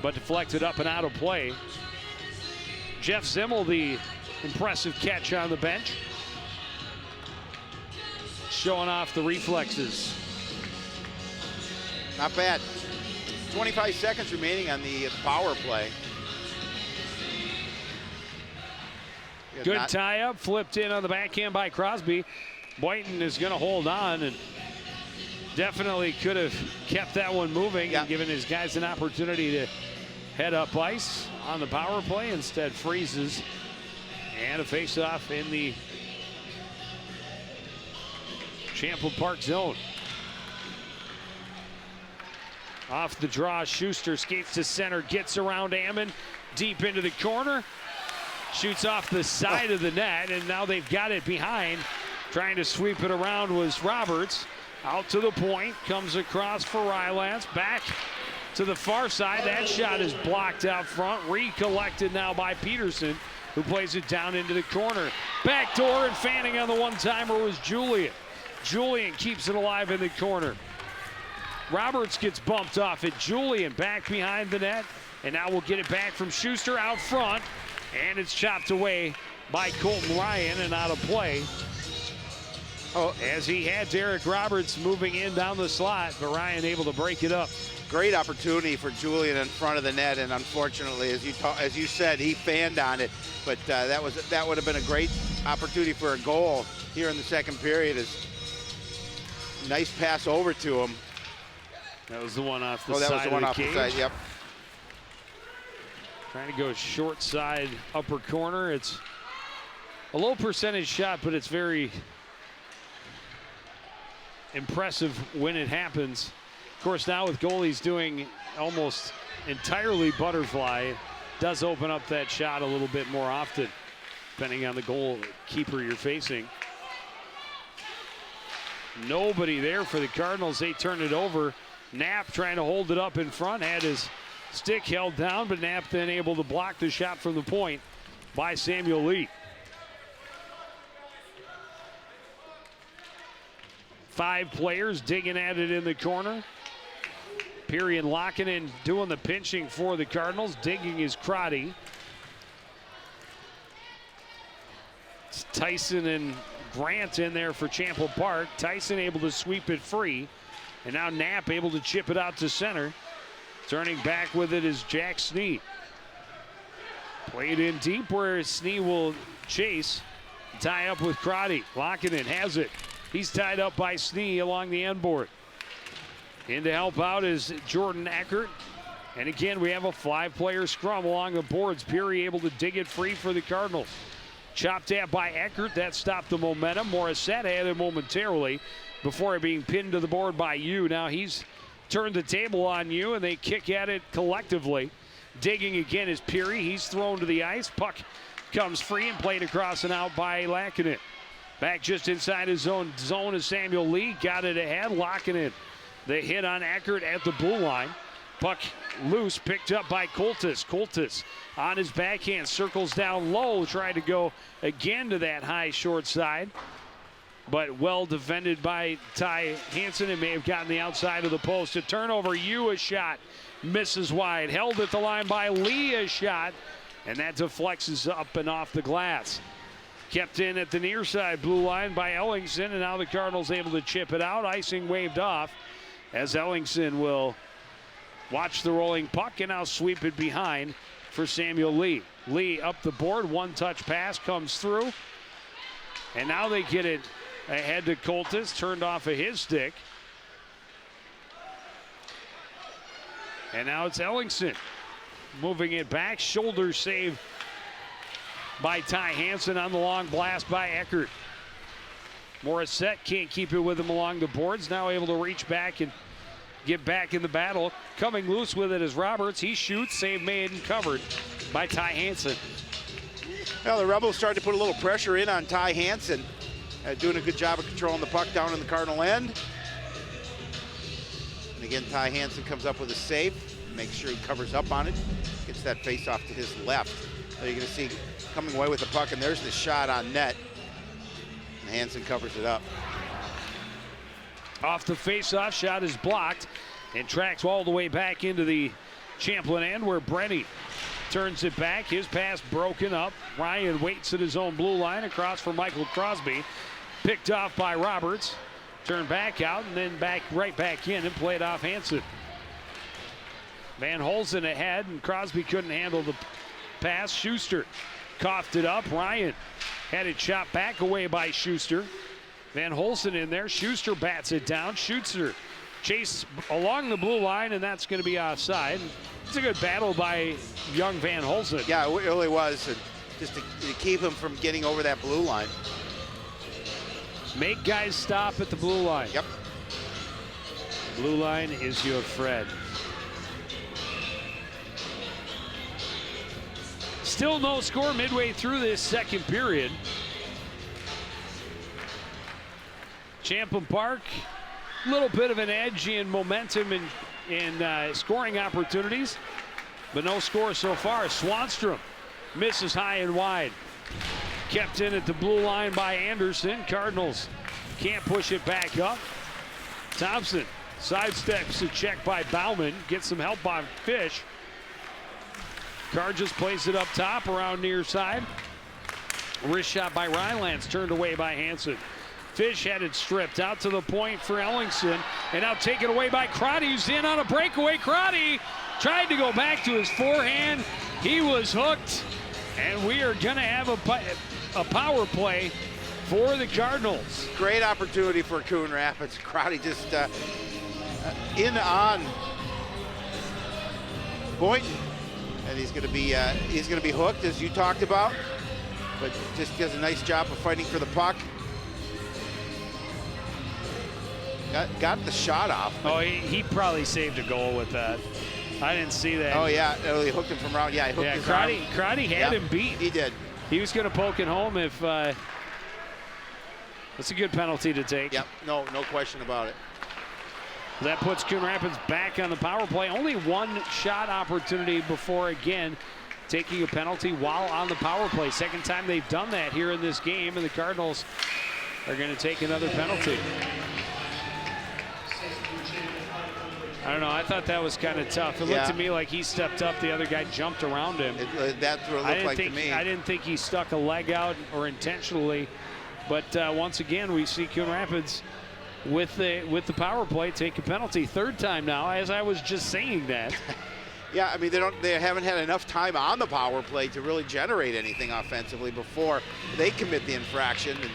but deflected up and out of play. Jeff Zimmel, the impressive catch on the bench, showing off the reflexes. Not bad. 25 seconds remaining on the power play. Good tie up, flipped in on the backhand by Crosby. Boynton is going to hold on and definitely could have kept that one moving and given his guys an opportunity to head up ice on the power play. Instead freezes, and a face-off in the Champlin Park zone. Off the draw, Schuster skates to center, gets around Ammon, deep into the corner, shoots off the side of the net, and now they've got it behind. Trying to sweep it around was Roberts. Out to the point, comes across for Rylance, back to the far side. That shot is blocked out front, recollected now by Peterson, who plays it down into the corner. Backdoor, and fanning on the one-timer was Julian. Julian keeps it alive in the corner. Roberts gets bumped off it. Julian back behind the net, and now we'll get it back from Schuster out front, and it's chopped away by Colton Ryan and out of play. As he had Derek Roberts moving in down the slot, but Ryan able to break it up. Great opportunity for Julian in front of the net, and unfortunately, as you said, he fanned on it. But that would have been a great opportunity for a goal here in the second period. Nice pass over to him. That was the one off the side. Oh, that was the one off cage. the side. Yep. Trying to go short side upper corner. It's a low percentage shot, but it's very impressive when it happens. Of course, now with goalies doing almost entirely butterfly, it does open up that shot a little bit more often, depending on the goalkeeper you're facing. Nobody there for the Cardinals. They turn it over. Knapp trying to hold it up in front, had his stick held down, but Knapp then able to block the shot from the point by Samuel Lee. 5 players digging at it in the corner. Period locking in, doing the pinching for the Cardinals. Digging is Crotty. It's Tyson and Grant in there for Champlin Park. Tyson able to sweep it free. And now Knapp able to chip it out to center. Turning back with it is Jack Snee. Played in deep where Snee will chase. Tie up with Crotty. Locking in, has it. He's tied up by Snee along the end board. In to help out is Jordan Eckert. And again, we have a 5-player scrum along the boards. Peary able to dig it free for the Cardinals. Chopped at by Eckert. That stopped the momentum. Morissette had it momentarily before it being pinned to the board by Yu. Now he's turned the table on Yu, and they kick at it collectively. Digging again is Peary. He's thrown to the ice. Puck comes free and played across and out by Lackinen. Back just inside his own zone is Samuel Lee. Got it ahead, locking it. The hit on Eckert at the blue line. Puck loose, picked up by Coltis. Coltis on his backhand, circles down low, tried to go again to that high short side. but well defended by Ty Hansen. It may have gotten the outside of the post. A turnover, a shot misses wide. Held at the line by Lee, a shot, and that deflects up and off the glass. Kept in at the near side blue line by Ellingson, and now the Cardinals able to chip it out. Icing waved off as Ellingson will watch the rolling puck and now sweep it behind for Samuel Lee. Lee up the board, one-touch pass comes through, and now they get it ahead to Coltis, turned off of his stick. And now it's Ellingson moving it back, shoulder save by Ty Hansen on the long blast by Eckert. Morissette can't keep it with him along the boards, now able to reach back and get back in the battle. Coming loose with it is Roberts. He shoots, save made and covered by Ty Hansen. Well, the Rebels started to put a little pressure in on Ty Hansen, doing a good job of controlling the puck down in the Cardinal end. And again, Ty Hansen comes up with a save, makes sure he covers up on it, gets that face off to his left. So you're going to see coming away with the puck, and there's the shot on net. And Hansen covers it up. Off the face-off, shot is blocked and tracks all the way back into the Champlin end where Brenny turns it back. His pass broken up. Ryan waits at his own blue line across for Michael Crosby. Picked off by Roberts. Turned back out and then right back in and played off Hansen. Van Holzen ahead, and Crosby couldn't handle the pass. Schuster coughed it up. Ryan had it shot back away by Schuster. Van Holzen in there. Schuster bats it down. Schuster chase along the blue line, and that's going to be offside. It's a good battle by young Van Holzen. Yeah, it really was. And just to keep him from getting over that blue line. Make guys stop at the blue line. Yep. Blue line is your friend. Still no score midway through this second period. Champlin Park, a little bit of an edge in momentum and scoring opportunities, but no score so far. Swanstrom misses high and wide. Kept in at the blue line by Anderson. Cardinals can't push it back up. Thompson sidesteps a check by Bauman. Gets some help on Fish. Carr just plays it up top around near side. Wrist shot by Rylance, turned away by Hansen. Fish had it stripped out to the point for Ellingson, and now taken away by Crotty, who's in on a breakaway. Crotty tried to go back to his forehand. He was hooked, and we are going to have a power play for the Cardinals. Great opportunity for Coon Rapids. Crotty just in on Boynton, and he's going to be hooked, as you talked about, but just does a nice job of fighting for the puck. Got the shot off. Oh, he probably saved a goal with that. I didn't see that. Oh, yeah. He hooked him from around. Yeah, he hooked his arm. Crotty had him beat. He did. He was going to poke it home if... that's a good penalty to take. Yep, no question about it. That puts Coon Rapids back on the power play. Only one shot opportunity before, again, taking a penalty while on the power play. Second time they've done that here in this game, and the Cardinals are going to take another penalty. I don't know. I thought that was kind of tough. It looked to me like he stepped up. The other guy jumped around him. That's what it looked like to me. I didn't think he stuck a leg out or intentionally. But once again, we see Coon Rapids with the power play take a penalty. Third time now, as I was just saying that. Yeah, I mean, they haven't had enough time on the power play to really generate anything offensively before they commit the infraction. And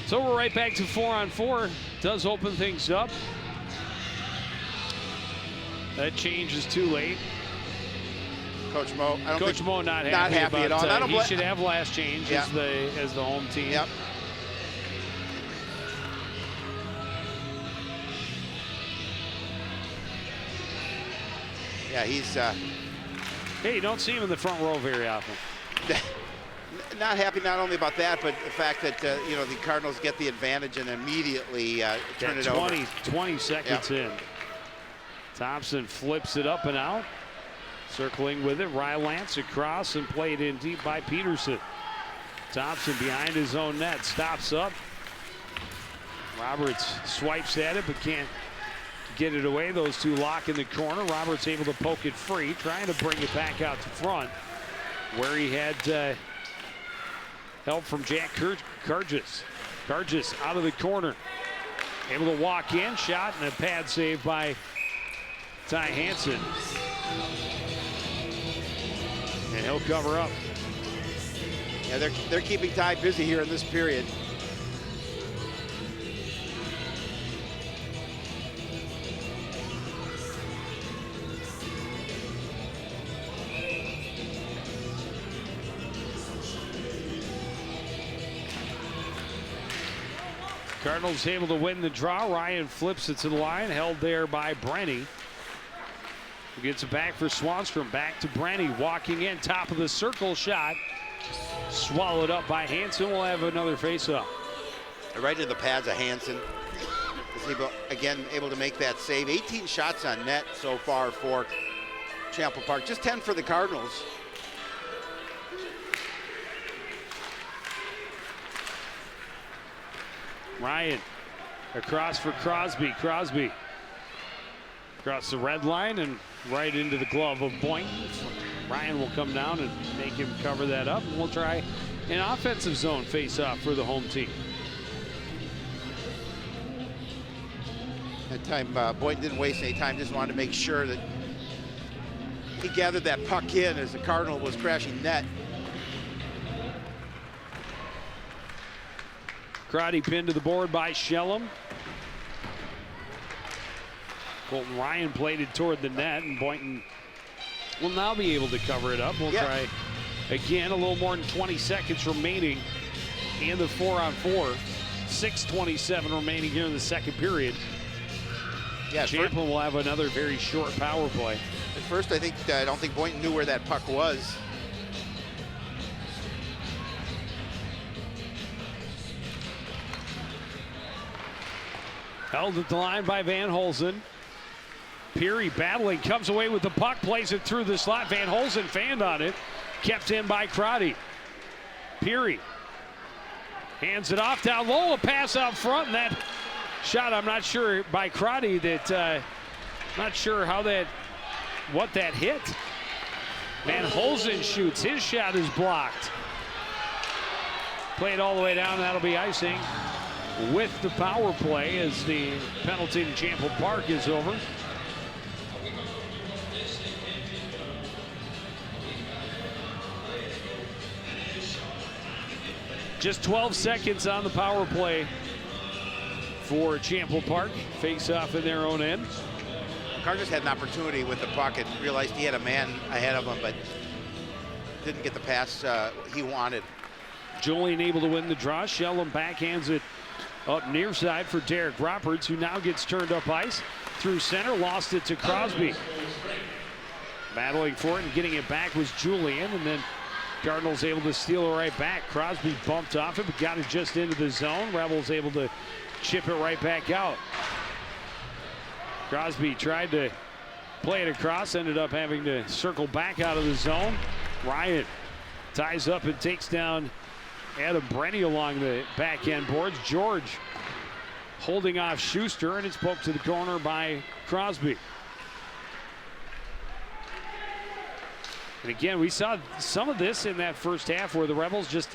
so we're right back to 4-on-4. Does open things up. That change is too late. Coach Mo, Coach Mo not happy at all. He should have last change as the home team. Yep. Yeah, he's. Hey, you don't see him in the front row very often. Not happy not only about that, but the fact that the Cardinals get the advantage and immediately turn it over. 20 seconds in. Thompson flips it up and out. Circling with it, Rylance across and played in deep by Peterson. Thompson behind his own net, stops up. Roberts swipes at it, but can't get it away. Those two lock in the corner. Roberts able to poke it free, trying to bring it back out to front, where he had help from Jack Kargis. Kargis out of the corner, able to walk in, shot, and a pad save by Ty Hansen. And he'll cover up. Yeah, they're keeping Ty busy here in this period. Cardinals able to win the draw. Ryan flips it to the line, held there by Brenny. Who gets it back for Swanstrom. Back to Brenny, walking in, top of the circle shot. Swallowed up by Hansen. We'll have another face-off. Right into the pads of Hansen. Is able to make that save. 18 shots on net so far for Champlin Park. Just 10 for the Cardinals. Ryan across for Crosby. Crosby across the red line and right into the glove of Boynton. Ryan will come down and make him cover that up, and we'll try an offensive zone face-off for the home team. That time, Boynton didn't waste any time, just wanted to make sure that he gathered that puck in as the Cardinal was crashing net. Crotty pinned to the board by Shellum. Colton Ryan played it toward the net, and Boynton will now be able to cover it up. We'll try again. A little more than 20 seconds remaining in the 4-on-4. 6:27 remaining here in the second period. Yeah, Champlin will have another very short power play. At first, I don't think Boynton knew where that puck was. Held at the line by Van Holzen. Peary battling, comes away with the puck, plays it through the slot. Van Holzen fanned on it, kept in by Crotty. Peary hands it off down low, a pass out front, and that shot, I'm not sure by Crotty that, not sure what that hit. Van Holzen shoots, his shot is blocked. Played all the way down, and that'll be icing with the power play as the penalty to Champlin Park is over. Just 12 seconds on the power play for Champlin Park. Face off in their own end. Cardinals had an opportunity with the puck and realized he had a man ahead of him, but didn't get the pass he wanted. Julian able to win the draw. Shellum backhands it up near side for Derek Roberts, who now gets turned up ice through center. Lost it to Crosby. Battling for it and getting it back was Julian, and then Cardinals able to steal it right back. Crosby bumped off it, but got it just into the zone. Rebels able to chip it right back out. Crosby tried to play it across, ended up having to circle back out of the zone. Ryan ties up and takes down Adam Brenny along the backhand boards. George holding off Schuster, and it's poked to the corner by Crosby. And again, we saw some of this in that first half where the Rebels just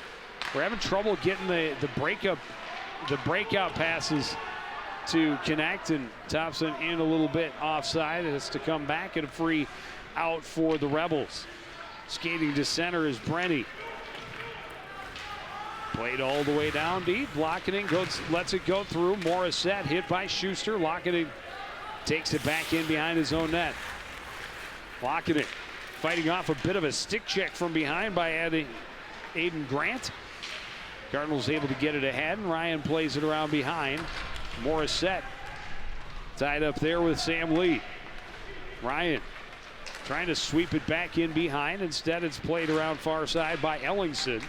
were having trouble getting the breakout passes to connect, and Thompson in a little bit offside, and it's to come back and a free out for the Rebels. Skating to center is Brenny. Played all the way down deep. Lockett lets it go through. Morissette hit by Schuster. Lockett takes it back in behind his own net. Lockett fighting off a bit of a stick check from behind by Aiden Grant. Cardinals able to get it ahead, and Ryan plays it around behind. Morissette tied up there with Sam Lee. Ryan trying to sweep it back in behind. Instead, it's played around far side by Ellingson.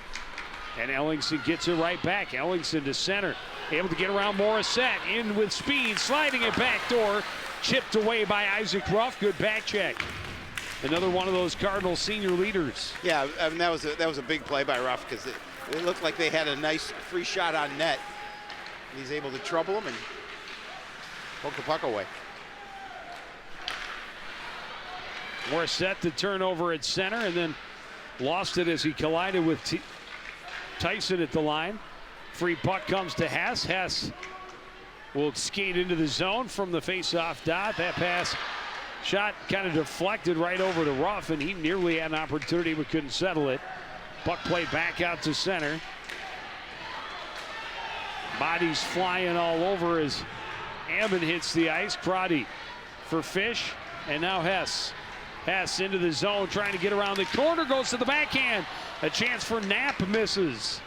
And Ellingson gets it right back. Ellingson to center. Able to get around Morissette. In with speed. Sliding it back door. Chipped away by Isaac Ruff. Good back check. Another one of those Cardinal senior leaders. Yeah, I mean, that was a big play by Ruff because it looked like they had a nice free shot on net. He's able to trouble him and poke the puck away. Morissette to turn over at center and then lost it as he collided with Tyson at the line. Free puck comes to Hess. Hess will skate into the zone from the face-off dot. That pass shot kind of deflected right over to Ruff, and he nearly had an opportunity but couldn't settle it. Puck played back out to center. Bodies flying all over as Ammon hits the ice. Crotty for Fish, and now Hess. Hess into the zone, trying to get around the corner, goes to the backhand. A chance for Knapp, misses.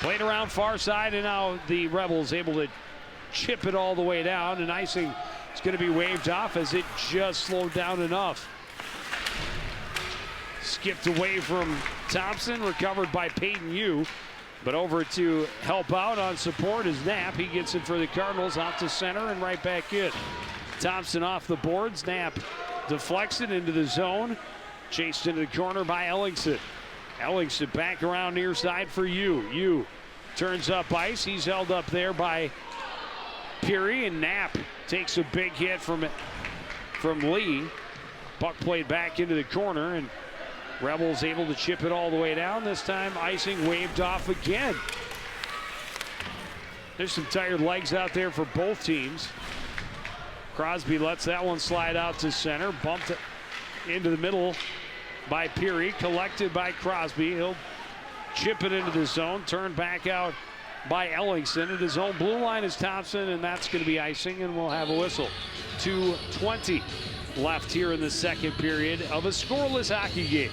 Played around far side, and now the Rebels able to chip it all the way down, and icing is going to be waved off as it just slowed down enough. Skipped away from Thompson, recovered by Peyton Yu, but over to help out on support is Knapp. He gets it for the Cardinals, out to center and right back in. Thompson off the boards. Knapp deflects it into the zone, chased into the corner by Ellingson. Ellingson back around near side for Yu. Yu turns up ice. He's held up there by Peary, and Knapp takes a big hit from Lee. Puck played back into the corner, and Rebels able to chip it all the way down. This time icing waved off again. There's some tired legs out there for both teams. Crosby lets that one slide out to center, bumped into the middle by Peary, collected by Crosby. He'll chip it into the zone, turn back out by Ellingson. Into his own blue line is Thompson, and that's going to be icing, and we'll have a whistle. 2:20 left here in the second period of a scoreless hockey game.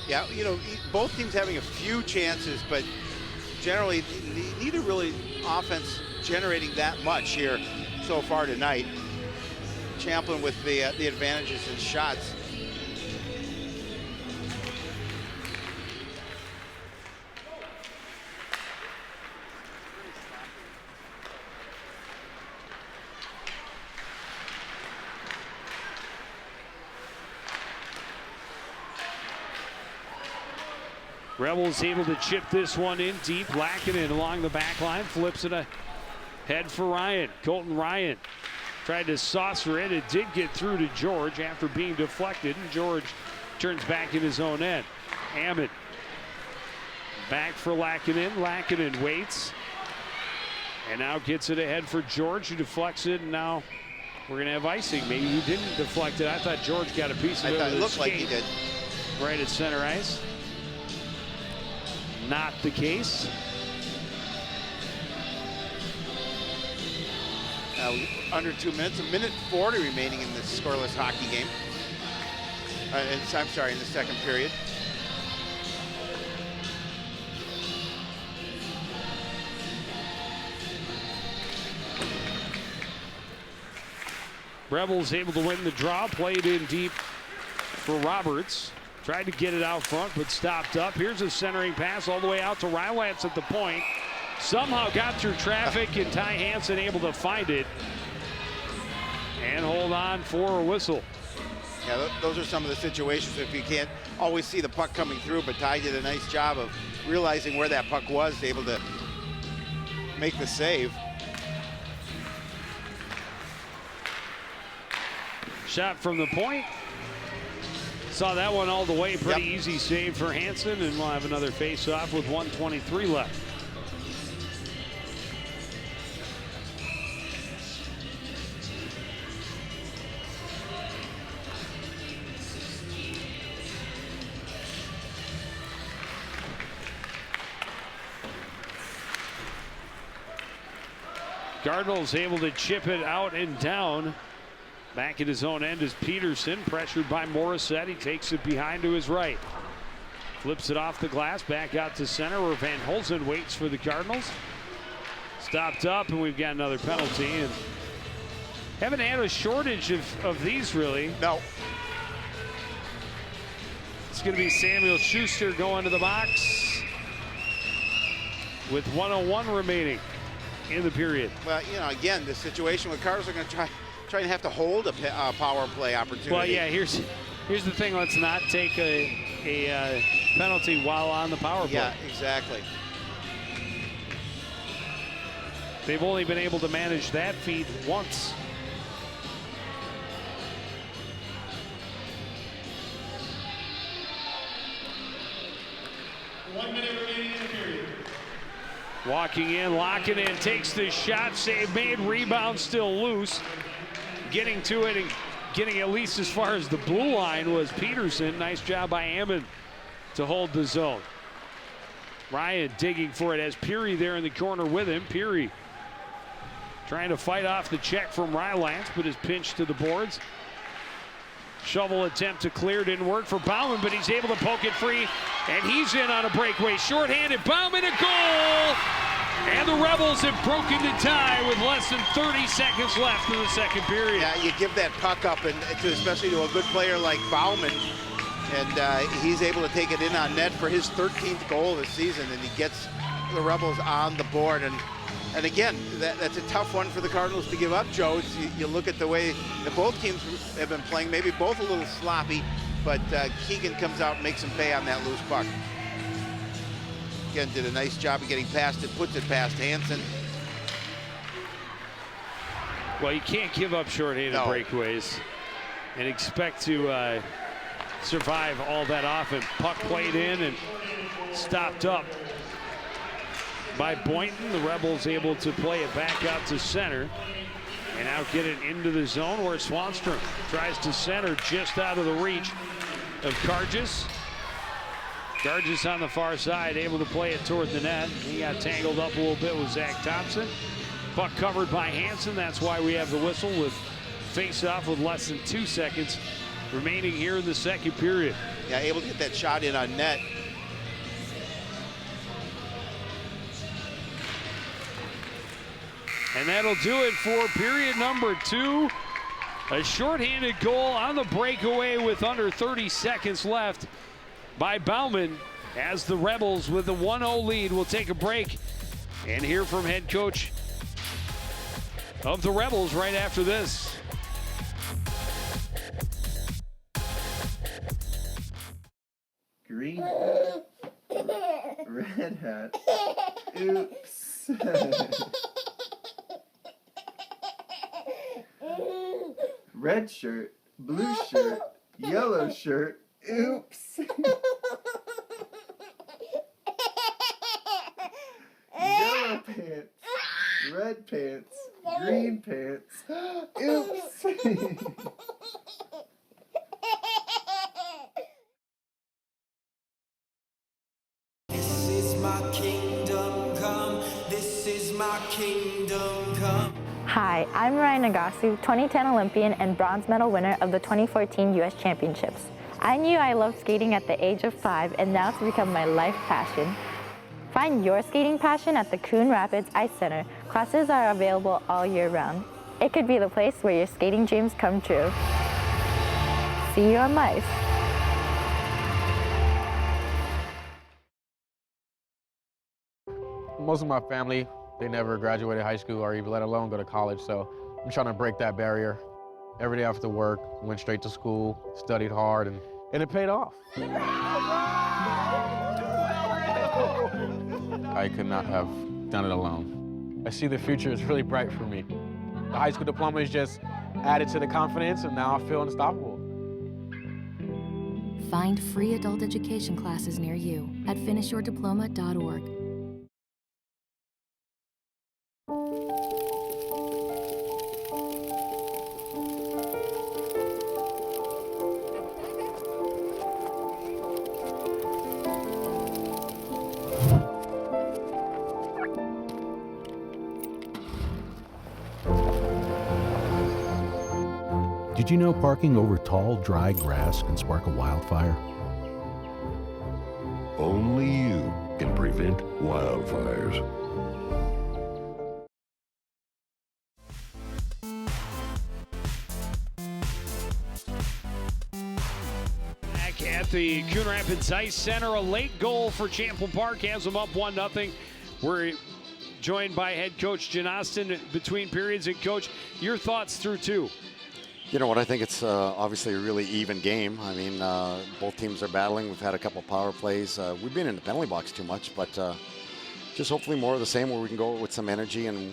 Yeah, you know, both teams having a few chances, but generally neither really offense generating that much here so far tonight. Champlin with the advantages in shots. Rebels able to chip this one in deep. Lackinen along the back line, flips it ahead for Ryan. Colton Ryan tried to saucer it. It did get through to George after being deflected, and George turns back in his own end. Ammon back for Lackinen. Lackinen waits and now gets it ahead for George, who deflects it, and now we're going to have icing. Maybe he didn't deflect it. I thought George got a piece of it. I thought it looked like he did. Right at center ice. Not the case. Under 2 minutes, 1:40 remaining in this scoreless hockey game. I'm sorry, in the second period. Rebels able to win the draw, played in deep for Roberts. Tried to get it out front, but stopped up. Here's a centering pass all the way out to Rylance at the point. Somehow got through traffic, and Ty Hansen able to find it and hold on for a whistle. Yeah, those are some of the situations if you can't always see the puck coming through, but Ty did a nice job of realizing where that puck was, able to make the save. Shot from the point. Saw that one all the way. Pretty easy save for Hansen, and we'll have another face-off with 1:23 left. Cardinals able to chip it out and down. Back at his own end is Peterson, pressured by Morissette. He takes it behind to his right. Flips it off the glass, back out to center where Van Holzen waits for the Cardinals. Stopped up, and we've got another penalty. And haven't had a shortage of these, really. No. It's going to be Samuel Schuster going to the box with 1:01 remaining in the period. Well, you know, again, the situation with Cardinals are going to try and have to hold a power play opportunity. Well, yeah, here's Here's the thing, let's not take a penalty while on the power play. Yeah, exactly. They've only been able to manage that feat once. Walking in, locking in, takes the shot, save made, rebound still loose. Getting to it and getting at least as far as the blue line was Peterson. Nice job by Ammon to hold the zone. Ryan digging for it as Peary there in the corner with him. Peary trying to fight off the check from Rylance, but is pinched to the boards. Shovel attempt to clear didn't work for Bauman, but he's able to poke it free, and he's in on a breakaway. Shorthanded, Bauman, a goal! And the Rebels have broken the tie with less than 30 seconds left in the second period. Yeah, you give that puck up, and especially to a good player like Bauman, and he's able to take it in on net for his 13th goal this season, and he gets the Rebels on the board. And again, that's a tough one for the Cardinals to give up, Joe. You look at the way that both teams have been playing, maybe both a little sloppy, but Keegan comes out and makes him pay on that loose puck. Again, did a nice job of getting past it, puts it past Hansen. Well, you can't give up shorthanded breakaways and expect to survive all that often. Puck played in and stopped up by Boynton. The Rebels able to play it back out to center and now get it into the zone where Swanstrom tries to center just out of the reach of Cargis. Cargis on the far side, able to play it toward the net. He got tangled up a little bit with Zach Thompson. Puck covered by Hansen. That's why we have the whistle with face-off with less than 2 seconds remaining here in the second period. Yeah, able to get that shot in on net. And that'll do it for period number 2. A shorthanded goal on the breakaway with under 30 seconds left by Bauman as the Rebels with the 1-0 lead will take a break and hear from head coach of the Rebels right after this. Green hat, red hat, oops. Red shirt, blue shirt, yellow shirt, oops. Yellow pants, red pants, green pants, oops. This is my kingdom come, this is my kingdom come. Hi, I'm Ryan Nagasu, 2010 Olympian and bronze medal winner of the 2014 U.S. Championships. I knew I loved skating at the age of 5, and now it's become my life passion. Find your skating passion at the Coon Rapids Ice Center. Classes are available all year round. It could be the place where your skating dreams come true. See you on ice. Most of my family, they never graduated high school or even let alone go to college, so I'm trying to break that barrier. Every day after work, went straight to school, studied hard, and it paid off. I could not have done it alone. I see the future is really bright for me. The high school diploma is just added to the confidence, and now I feel unstoppable. Find free adult education classes near you at finishyourdiploma.org. Did you know parking over tall, dry grass can spark a wildfire? Only you can prevent wildfires. Back at the Coon Rapids Ice Center, a late goal for Champlin Park has them up 1-0. We're joined by head coach Jen Austin between periods. And coach, your thoughts through 2? You know what, I think it's obviously a really even game. I mean, both teams are battling. We've had a couple power plays. We've been in the penalty box too much, but just hopefully more of the same where we can go with some energy and,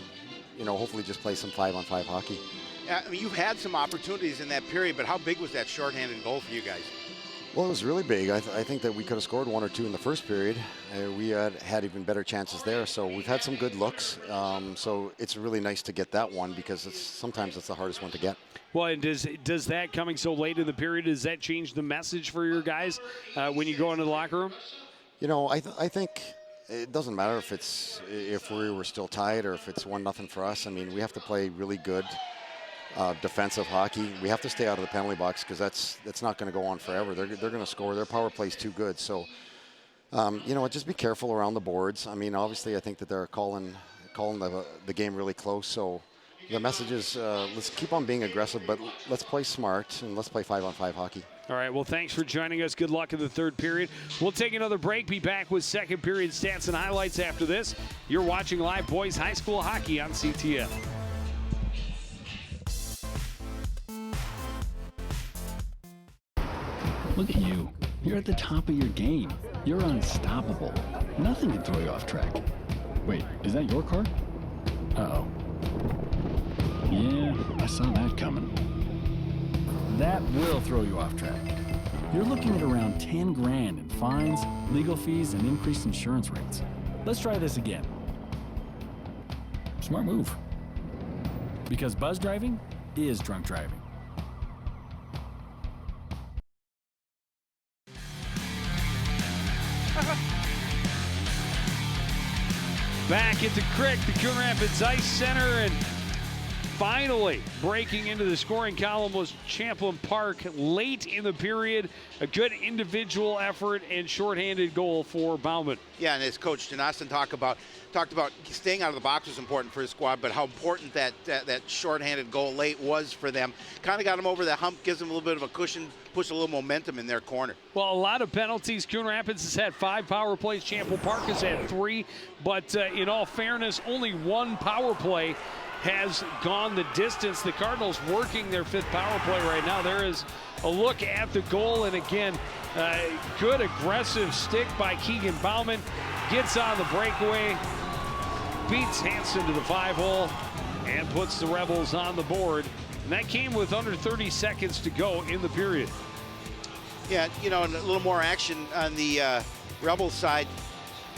you know, hopefully just play some 5-on-5 hockey. I mean, you've had some opportunities in that period, but how big was that shorthanded goal for you guys? Well, it was really big. I think that we could have scored 1 or 2 in the first period. We had even better chances there. So we've had some good looks. So it's really nice to get that one because sometimes it's the hardest one to get. Well, and does that coming so late in the period, does that change the message for your guys when you go into the locker room? You know, I think it doesn't matter if we were still tied or if it's 1-0 for us. I mean, we have to play really good defensive hockey. We have to stay out of the penalty box because that's not going to go on forever. They're going to score. Their power play is too good. So, you know, just be careful around the boards. I mean, obviously, I think that they're calling the game really close. So the message is let's keep on being aggressive, but let's play smart and let's play 5-on-5 hockey. All right, well, thanks for joining us. Good luck in the third period. We'll take another break, be back with second period stats and highlights after this. You're watching live boys high school hockey on CTN. Look at you. You're at the top of your game. You're unstoppable. Nothing can throw you off track. Wait, is that your car? Uh-oh. Yeah, I saw that coming. That will throw you off track. You're looking at around 10 grand in fines, legal fees, and increased insurance rates. Let's try this again. Smart move. Because buzz driving is drunk driving. Back at the Crick, the Coon Rapids Ice Center, and finally breaking into the scoring column was Champlin Park late in the period. A good individual effort and shorthanded goal for Bauman. Yeah, and as Coach Janaston talked about staying out of the box was important for his squad, but how important that shorthanded goal late was for them. Kind of got them over the hump, gives them a little bit of a cushion, push a little momentum in their corner. Well, a lot of penalties. Coon Rapids has had 5 power plays. Champlin Park has had 3. But in all fairness, only 1 power play has gone the distance. The Cardinals working their 5th power play right now. There is a look at the goal, and again, good aggressive stick by Keegan Bauman. Gets on the breakaway, beats Hansen to the 5-hole, and puts the Rebels on the board. And that came with under 30 seconds to go in the period. Yeah, you know, and a little more action on the Rebels side.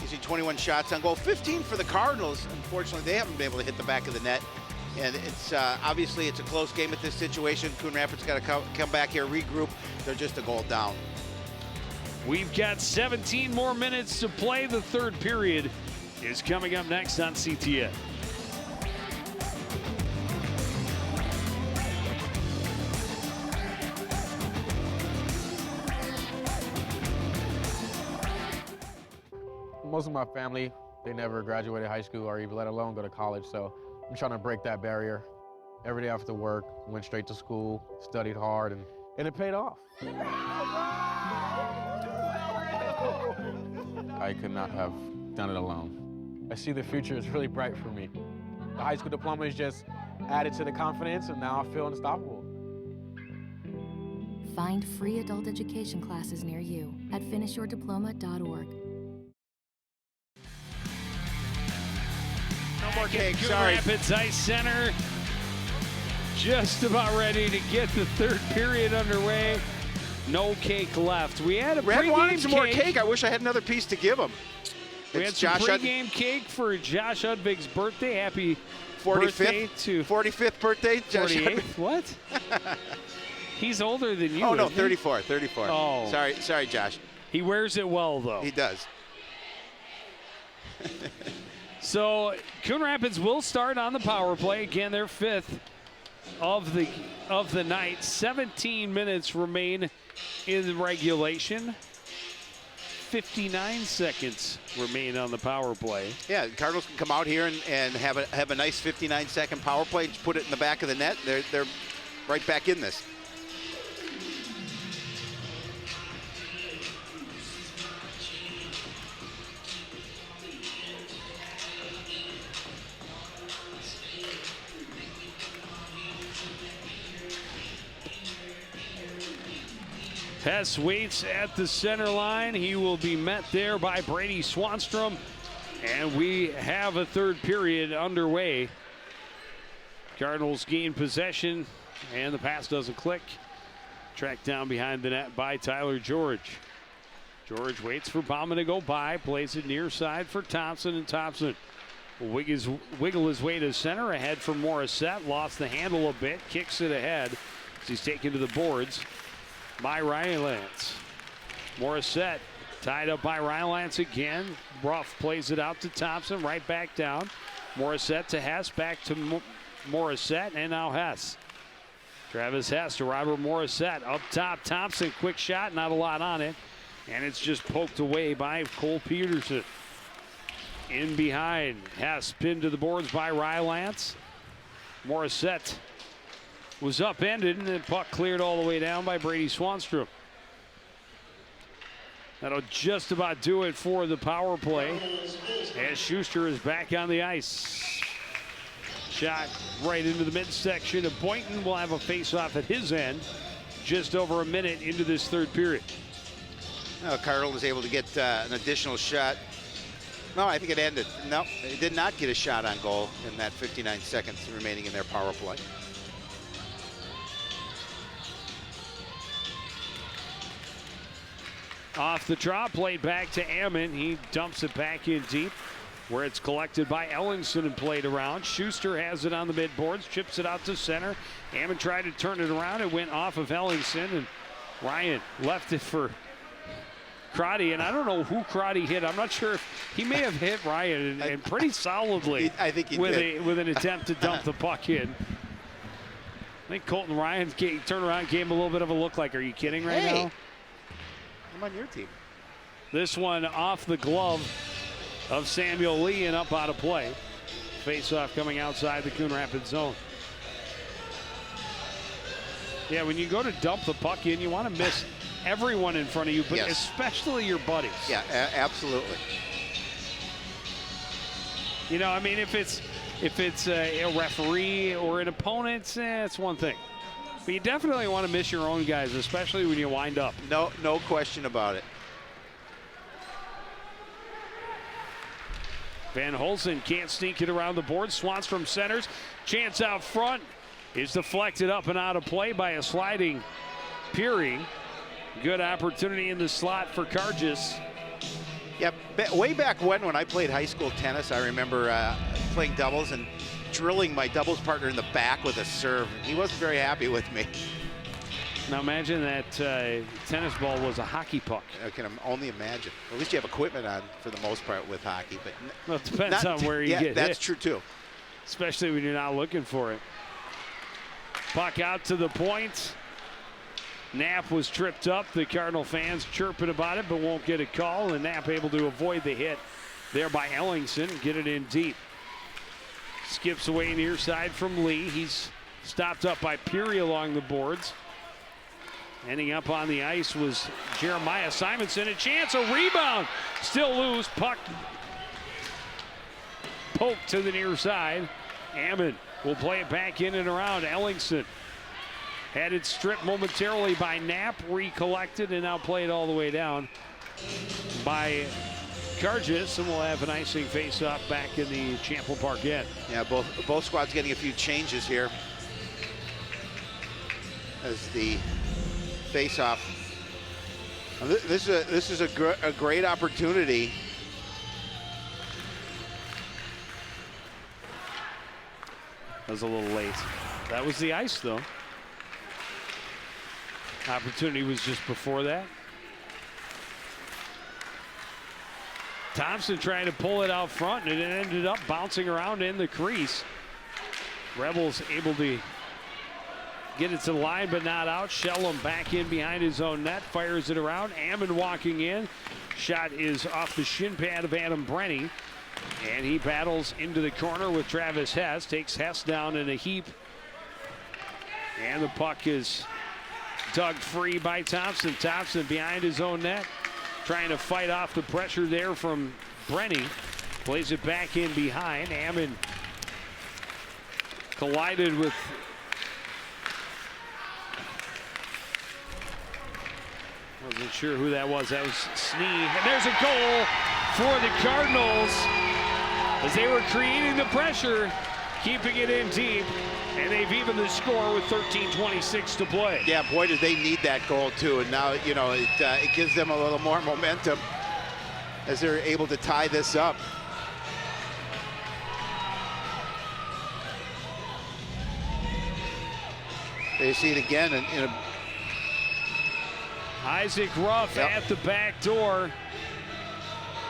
You see 21 shots on goal, 15 for the Cardinals. Unfortunately, they haven't been able to hit the back of the net. And it's obviously it's a close game at this situation. Coon Rapids got to come back here, regroup. They're just a goal down. We've got 17 more minutes to play. The third period is coming up next on CTN. Most of my family, they never graduated high school or even let alone go to college, so I'm trying to break that barrier. Every day after work, went straight to school, studied hard, and it paid off. I could not have done it alone. I see the future is really bright for me. The high school diploma is just added to the confidence, and now I feel unstoppable. Find free adult education classes near you at finishyourdiploma.org. No more cake, Coon sorry. Rapids Ice Center just about ready to get the third period underway. No cake left. We had a Red wanted some cake. more cake. I wish I had another piece to give him. We had some pregame cake for Josh Udvig's birthday. Happy 45th birthday to 45th birthday, Josh. 48th? What? He's older than you. Oh no, isn't he? 34. Oh, sorry, Josh. He wears it well though. He does. So Coon Rapids will start on the power play again. Their 5th of the night. 17 minutes remain in the regulation. 59 seconds remain on the power play. Yeah, the Cardinals can come out here and have a nice 59-second power play. Just put it in the back of the net. They're right back in this. Hess waits at the center line. He will be met there by Brady Swanstrom. And we have a third period underway. Cardinals gain possession, and the pass doesn't click. Tracked down behind the net by Tyler George. George waits for Bauman to go by, plays it near side for Thompson, and Thompson will wiggle his way to center, ahead for Morissette. Lost the handle a bit, kicks it ahead as he's taken to the boards by Ryan Lance. Morissette tied up by Ryan Lance again. Ruff plays it out to Thompson, right back down. Morissette to Hess, back to Morissette, and now Hess. Travis Hess to Robert Morissette. Up top, Thompson, quick shot, not a lot on it. And it's just poked away by Cole Peterson. In behind, Hess pinned to the boards by Ryan Lance. Morissette was upended, and the puck cleared all the way down by Brady Swanstrom. That'll just about do it for the power play as Schuster is back on the ice. Shot right into the midsection of Boynton. Will have a face-off at his end just over a minute into this third period. Carl was able to get an additional shot. No, I think it ended. No, they did not get a shot on goal in that 59 seconds remaining in their power play. Off the draw, played back to Ammon. He dumps it back in deep where it's collected by Ellingson and played around. Schuster has it on the midboards, chips it out to center. Ammon tried to turn it around. It went off of Ellingson, and Ryan left it for Crotty, and I don't know who Crotty hit. I'm not sure if he may have hit Ryan and pretty solidly. I think he with did. with an attempt to dump the puck in. I think Colton Ryan turned around, gave him a little bit of a look like, are you kidding right now? I'm on your team. This one off the glove of Samuel Lee and up out of play. Face-off coming outside the Coon Rapids zone. Yeah, when you go to dump the puck in, you want to miss everyone in front of you, but Yes. especially your buddies. Yeah, absolutely. You know, I mean, if it's a referee or an opponent, it's one thing. But you definitely want to miss your own guys, especially when you wind up. No question about it. Van Holzen can't sneak it around the board. Swanstrom centers. Chance out front is deflected up and out of play by a sliding Peary. Good opportunity in the slot for Cargis. Yeah, way back when I played high school tennis, I remember playing doubles and drilling my doubles partner in the back with a serve. He wasn't very happy with me. Now imagine that tennis ball was a hockey puck. I can only imagine. At least you have equipment on for the most part with hockey. But well, it depends on where you get hit. That's true too. Especially when you're not looking for it. Puck out to the point. Knapp was tripped up. The Cardinal fans chirping about it, but won't get a call. And Knapp able to avoid the hit there by Ellingson and get it in deep. Skips away near side from Lee. He's stopped up by Peary along the boards. Ending up on the ice was Jeremiah Simonson. A chance, a rebound. Still loose. Puck poked to the near side. Ammon will play it back in and around. Ellingson had it stripped momentarily by Knapp, recollected, and now played all the way down by Cargis, and we'll have an icing face-off back in the Champlin Parkette. Yeah, both squads getting a few changes here as the face-off. This is a great opportunity. That was a little late. That was the ice, though. Opportunity was just before that. Thompson trying to pull it out front, and it ended up bouncing around in the crease. Rebels able to get it to the line, but not out. Shellham back in behind his own net, fires it around. Ammon walking in. Shot is off the shin pad of Adam Brenny, and he battles into the corner with Travis Hess. Takes Hess down in a heap, and the puck is dug free by Thompson. Thompson behind his own net, trying to fight off the pressure there from Brenny. Plays it back in behind. Ammon collided with Wasn't sure who that was. That was Snee. And there's a goal for the Cardinals as they were creating the pressure, keeping it in deep, and they've evened the score with 13:26 to play. Yeah, boy, did they need that goal too. And now, you know, it gives them a little more momentum as they're able to tie this up. They see it again in a Isaac Ruff at the back door.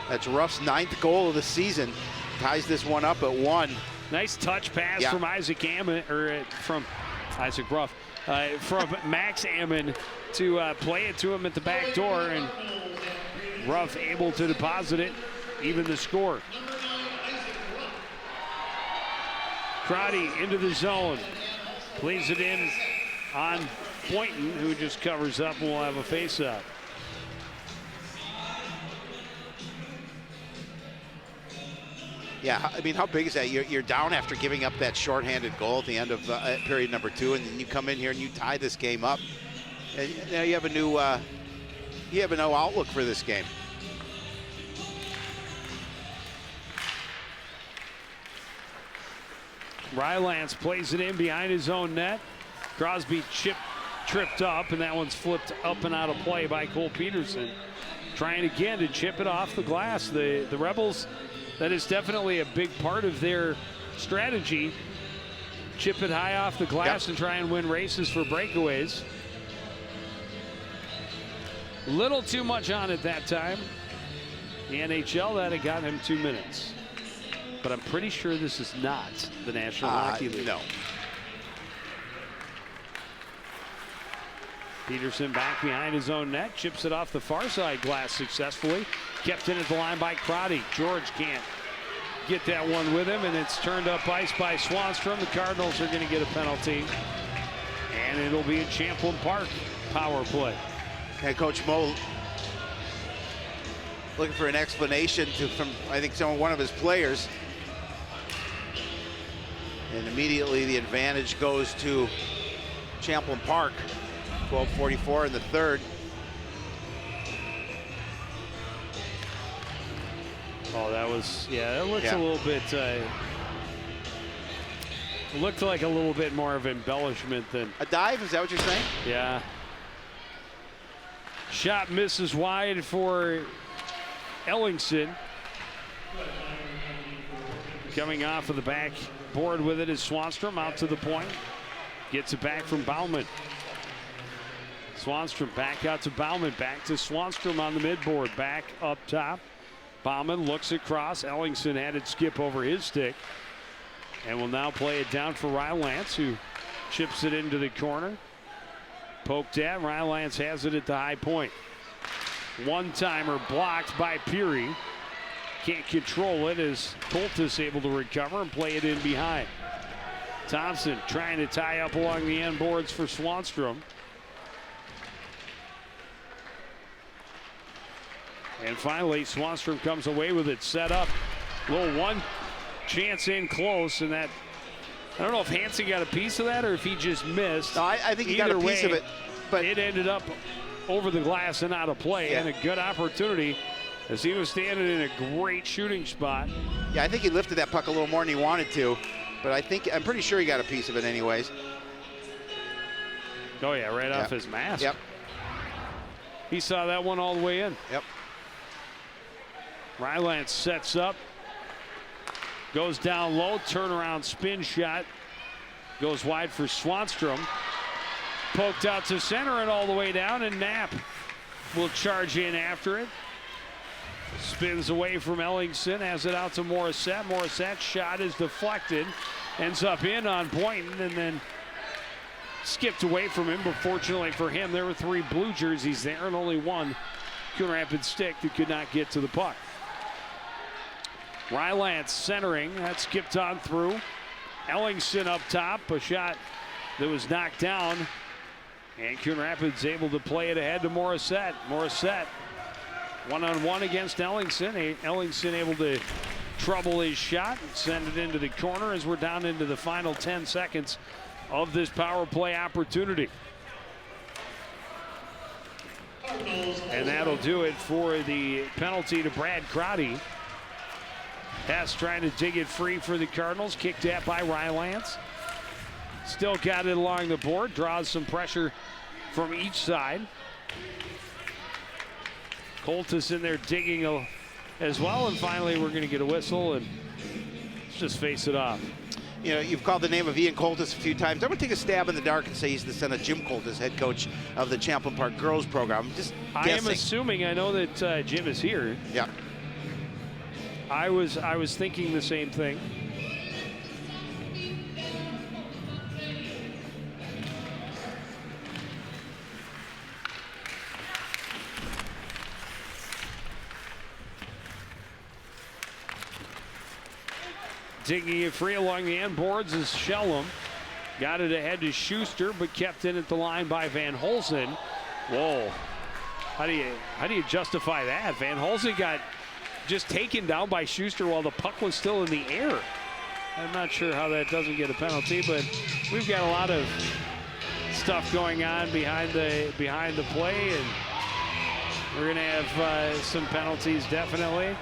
That's Ruff's 9th goal of the season. Ties this one up at 1. Nice touch pass from Isaac Ammon, or from Isaac Ruff, from Max Ammon to play it to him at the back door, and Ruff able to deposit it, even the score. Crotty into the zone, plays it in on Boynton, who just covers up, and we'll have a face-up. Yeah, I mean, how big is that? You're down after giving up that shorthanded goal at the end of period number 2, and then you come in here and you tie this game up. And now you have a new outlook for this game. Rylance plays it in behind his own net. Crosby tripped up, and that one's flipped up and out of play by Cole Peterson. Trying again to chip it off the glass. The Rebels, that is definitely a big part of their strategy. Chip it high off the glass and try and win races for breakaways. Little too much on it that time. The NHL, that had gotten him 2 minutes. But I'm pretty sure this is not the National Hockey League. No. Peterson back behind his own net, chips it off the far side glass successfully. Kept in at the line by Crotty. George can't get that one with him, and it's turned up ice by Swanstrom. The Cardinals are going to get a penalty, and it'll be a Champlin Park power play. And Coach Mo looking for an explanation from, I think, one of his players. And immediately the advantage goes to Champlin Park. 12:44 in the third. Oh, that was, that looks a little bit, it looked like a little bit more of embellishment than. A dive, is that what you're saying? Yeah. Shot misses wide for Ellingson. Coming off of the back board with it is Swanstrom out to the point. Gets it back from Bauman. Swanstrom back out to Bauman, back to Swanstrom on the midboard, back up top. Bauman looks across. Ellingson had it skip over his stick, and will now play it down for Rylance, who chips it into the corner. Poked at. Rylance has it at the high point. One-timer blocked by Peary. Can't control it as Coltis able to recover and play it in behind. Thompson trying to tie up along the end boards for Swanstrom. And finally, Swanstrom comes away with it, set up. Little one chance in close, and that, I don't know if Hansen got a piece of that or if he just missed. No, I think he got a piece of it, but it ended up over the glass and out of play, and a good opportunity as he was standing in a great shooting spot. Yeah, I think he lifted that puck a little more than he wanted to, but I'm pretty sure he got a piece of it anyways. Oh yeah, right off his mask. Yep. He saw that one all the way in. Yep. Rylance sets up, goes down low, turnaround spin shot, goes wide for Swanstrom. Poked out to center and all the way down, and Knapp will charge in after it. Spins away from Ellingson, has it out to Morissette. Morissette's shot is deflected, ends up in on Boynton, and then skipped away from him. But fortunately for him, there were 3 blue jerseys there and only one Coon Rapids stick that could not get to the puck. Rylance centering, that skipped on through. Ellingson up top, a shot that was knocked down. And Coon Rapids able to play it ahead to Morissette. Morissette one-on-one against Ellingson. Ellingson able to trouble his shot and send it into the corner as we're down into the final 10 seconds of this power play opportunity. And that'll do it for the penalty to Brad Crotty. Hess trying to dig it free for the Cardinals. Kicked at by Rylance. Still got it along the board. Draws some pressure from each side. Coltis in there digging as well. And finally, we're going to get a whistle. And let's just face it off. You know, you've called the name of Ian Coltis a few times. I'm going to take a stab in the dark and say he's the son of Jim Coltis, head coach of the Champlin Park girls program. Just guessing. I am assuming. I know that Jim is here. Yeah. I was thinking the same thing. Digging it free along the end boards is Shellum. Got it ahead to Schuster, but kept in at the line by Van Holzen. Whoa. How do you justify that? Van Holzen got just taken down by Schuster while the puck was still in the air. I'm not sure how that doesn't get a penalty, but we've got a lot of stuff going on behind the play, and we're going to have some penalties definitely.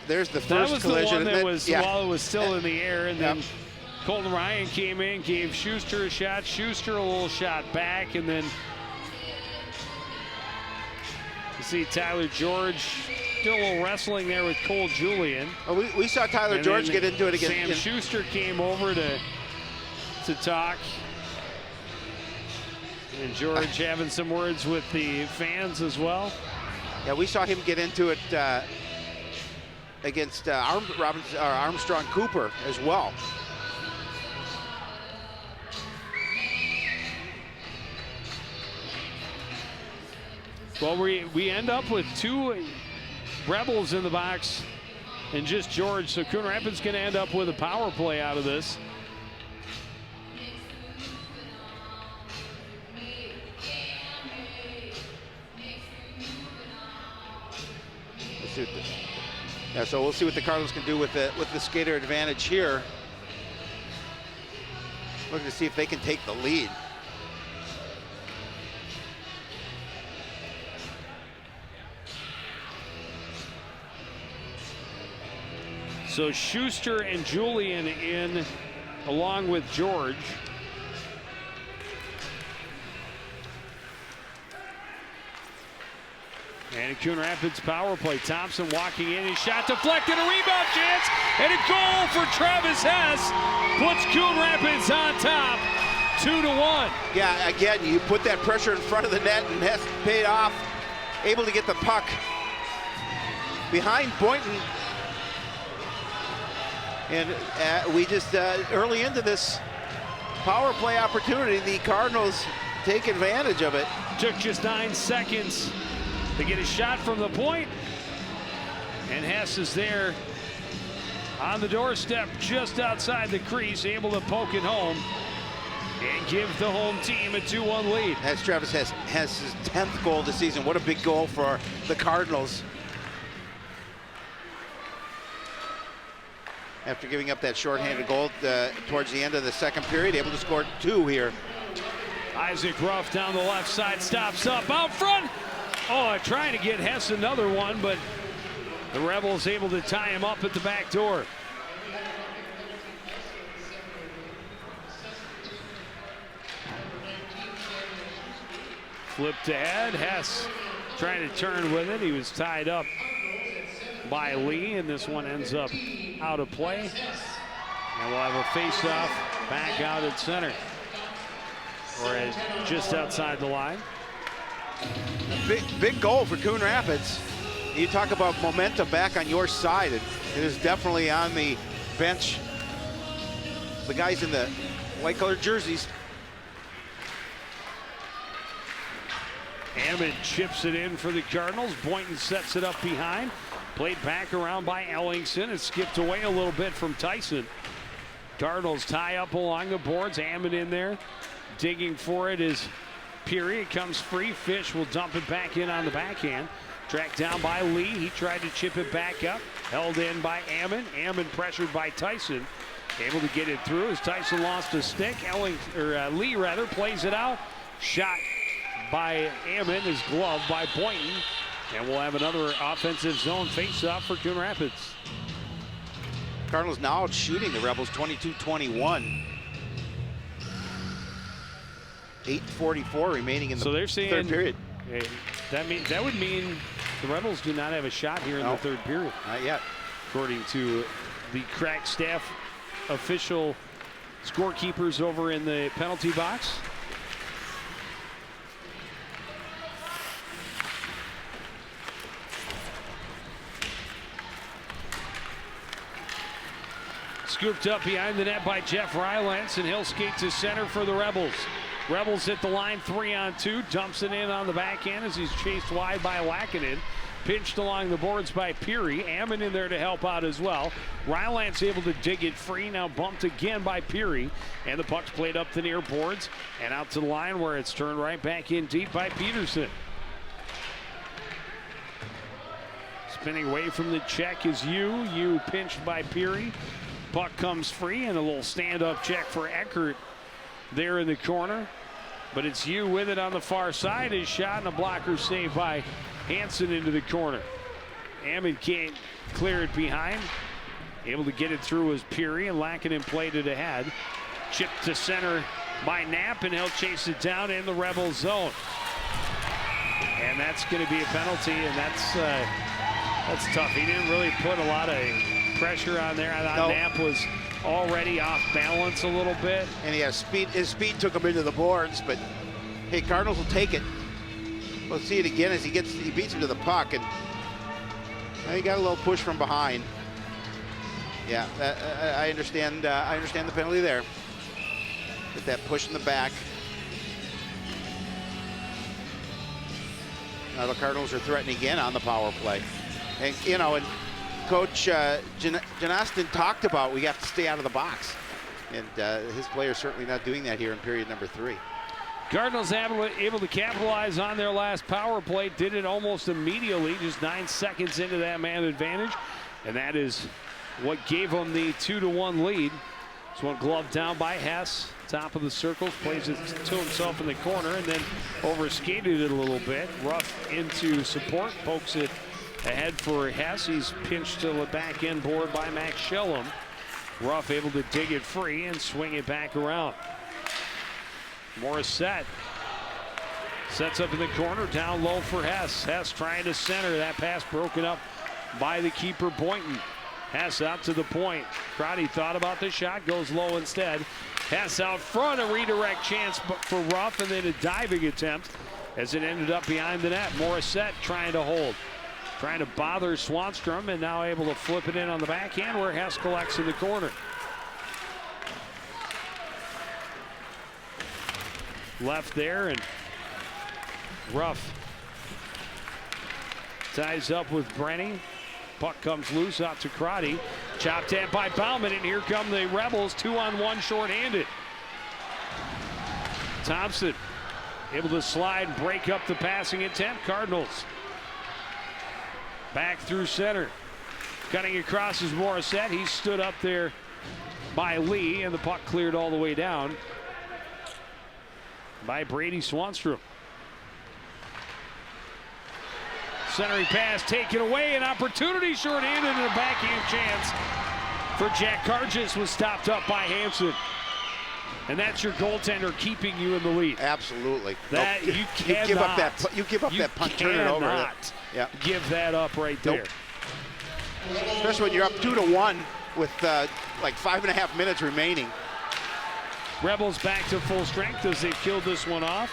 There's the first that was collision. The one that was while it was still in the air, and yep. then Colton Ryan came in, gave Schuster a shot. Schuster a little shot back, and then you see Tyler George do a little wrestling there with Cole Julian. Oh, we saw Tyler and George get into it again. Sam Schuster came over to talk. And George having some words with the fans as well. Yeah, we saw him get into it against Armstrong Cooper as well. Well, we end up with two Rebels in the box and just George. So Coon Rapids going to end up with a power play out of this. Yeah, so we'll see what the Cardinals can do with the skater advantage here. Looking to see if they can take the lead. So Schuster and Julian in along with George. And Coon Rapids power play. Thompson walking in, his shot deflected, a rebound chance, and a goal for Travis Hess. Puts Coon Rapids on top, 2-1. Yeah, again, you put that pressure in front of the net, and Hess paid off, able to get the puck behind Boynton. And we just, early into this power play opportunity, the Cardinals take advantage of it. Took just 9 seconds to get a shot from the point, and Hess is there on the doorstep just outside the crease, able to poke it home and give the home team a 2-1 lead. That's Travis Hess his 10th goal this season. What a big goal for the Cardinals. After giving up that shorthanded goal towards the end of the second period, able to score 2 here. Isaac Ruff down the left side, stops up out front. Oh, trying to get Hess another one, but the Rebels able to tie him up at the back door. Flipped ahead, Hess trying to turn with it. He was tied up by Lee, and this one ends up out of play. And we'll have a face-off back out at center, or just outside the line. Big goal for Coon Rapids. You talk about momentum back on your side. It is definitely on the bench. The guys in the white-colored jerseys. Hammond chips it in for the Cardinals. Boynton sets it up behind. Played back around by Ellingson. It skipped away a little bit from Tyson. Cardinals tie up along the boards. Hammond in there. Digging for it is Peary. It comes free. Fish will dump it back in on the backhand. Tracked down by Lee. He tried to chip it back up. Held in by Ammon. Ammon pressured by Tyson. Able to get it through as Tyson lost a stick. Lee rather plays it out. Shot by Ammon is gloved by Boynton. And we'll have another offensive zone face-off for Coon Rapids. Cardinals now out shooting the Rebels 22-21. 8:44 remaining in the third period. That would mean the Rebels do not have a shot here in the third period. Not yet. According to the crack staff official scorekeepers over in the penalty box. Scooped up behind the net by Jeff Rylance, and he'll skate to center for the Rebels. Rebels hit the line 3-on-2, dumps it in on the backhand as he's chased wide by Lackinen. Pinched along the boards by Peary. Ammon in there to help out as well. Rylance able to dig it free, now bumped again by Peary. And the puck's played up the near boards and out to the line where it's turned right back in deep by Peterson. Spinning away from the check is Yu pinched by Peary. Puck comes free and a little stand-up check for Eckert there in the corner. But it's Yu with it on the far side. His shot and a blocker save by Hansen into the corner. Ammon can't clear it behind. Able to get it through as Peary, and Lackinen played it ahead. Chipped to center by Knapp, and he'll chase it down in the Rebel zone. And that's going to be a penalty, and that's tough. He didn't really put a lot of pressure on there. I thought Knapp was already off balance a little bit. And he has speed. His speed took him into the boards, but hey, Cardinals will take it. We'll see it again as he beats him to the puck, and he got a little push from behind. Yeah, I understand. I understand the penalty there. Get that push in the back. Now the Cardinals are threatening again on the power play, and and Coach Janastin talked about we have to stay out of the box, and his players certainly not doing that here in period number 3. Cardinals able to capitalize on their last power play. Did it almost immediately, just 9 seconds into that man advantage. And that is what gave them the 2-1 lead. This one gloved down by Hess. Top of the circles, plays it to himself in the corner, and then overskated it a little bit. Ruff into support, pokes it ahead for Hess. He's pinched to the back end board by Max Shellum. Ruff able to dig it free and swing it back around. Morissette sets up in the corner, down low for Hess. Hess trying to center. That pass broken up by the keeper, Boynton. Hess out to the point. Crotty thought about the shot, goes low instead. Hess out front, a redirect chance for Ruff, and then a diving attempt as it ended up behind the net. Morissette trying to hold. Trying to bother Swanstrom, and now able to flip it in on the backhand where Hess collects in the corner. Left there, and Ruff ties up with Brenny. Puck comes loose out to Crotty. Chopped at by Bauman, and here come the Rebels, 2-on-1 shorthanded. Thompson able to slide and break up the passing attempt. Cardinals back through center. Cutting across is Morissette. He stood up there by Lee, and the puck cleared all the way down by Brady Swanstrom. Centering pass taken away, an opportunity shorthanded, and a backhand chance for Jack Karjas was stopped up by Hansen. And that's your goaltender keeping you in the lead. Absolutely. That you cannot. You give up that punt, turn it over. Yeah. Give that up right there. Nope. Especially when you're up 2-1 with like 5.5 minutes remaining. Rebels back to full strength as they killed this one off.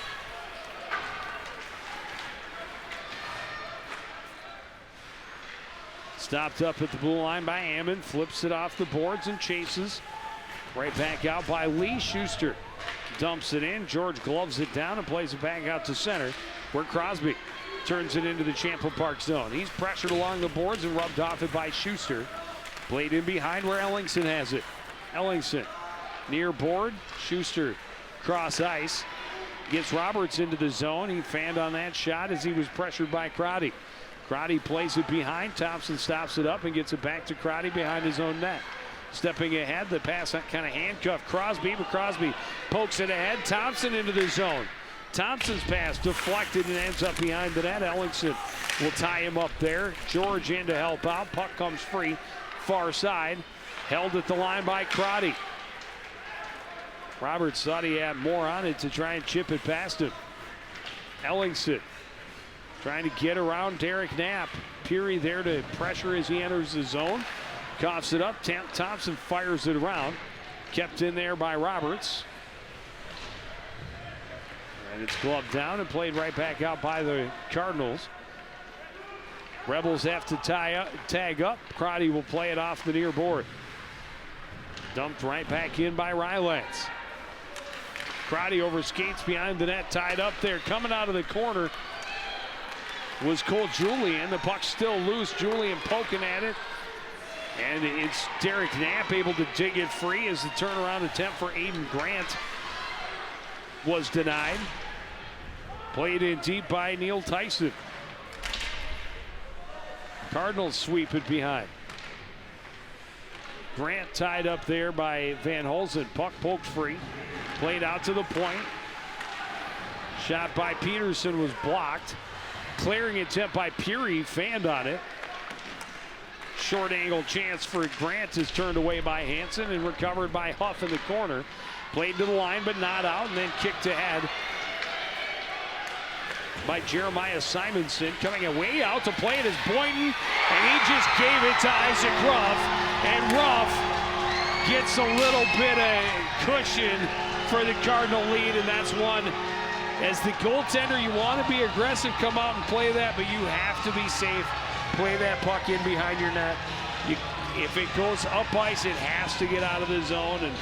Stopped up at the blue line by Ammon, flips it off the boards and chases. Right back out by Lee. Schuster dumps it in. George gloves it down and plays it back out to center, where Crosby turns it into the Champlin Park zone. He's pressured along the boards and rubbed off it by Schuster. Played in behind where Ellingson has it. Ellingson near board. Schuster cross ice. Gets Roberts into the zone. He fanned on that shot as he was pressured by Crotty. Crotty plays it behind. Thompson stops it up and gets it back to Crotty behind his own net. Stepping ahead, the pass kind of handcuffed Crosby, but Crosby pokes it ahead. Thompson into the zone. Thompson's pass deflected and ends up behind the net. Ellingson will tie him up there. George in to help out. Puck comes free, far side. Held at the line by Crotty. Roberts thought he had more on it to try and chip it past him. Ellingson trying to get around Derek Knapp. Peary there to pressure as he enters the zone. Coughs it up. Thompson fires it around. Kept in there by Roberts. And it's gloved down and played right back out by the Cardinals. Rebels have to tag up. Crotty will play it off the near board. Dumped right back in by Rylance. Crotty over skates behind the net, tied up there. Coming out of the corner was Cole Julian. The puck's still loose. Julian poking at it. And it's Derek Knapp able to dig it free as the turnaround attempt for Aiden Grant was denied. Played in deep by Neil Tyson. Cardinals sweep it behind. Grant tied up there by Van Holzen. Puck poked free. Played out to the point. Shot by Peterson was blocked. Clearing attempt by Peary, fanned on it. Short angle chance for Grant is turned away by Hansen and recovered by Huff in the corner. Played to the line but not out, and then kicked ahead by Jeremiah Simonson. Coming away out to play it is Boynton, and he just gave it to Isaac Ruff, and Ruff gets a little bit of cushion for the Cardinal lead, and that's one. As the goaltender, you want to be aggressive, come out and play that, but you have to be safe. Play that puck in behind your net. If it goes up ice, it has to get out of the zone, and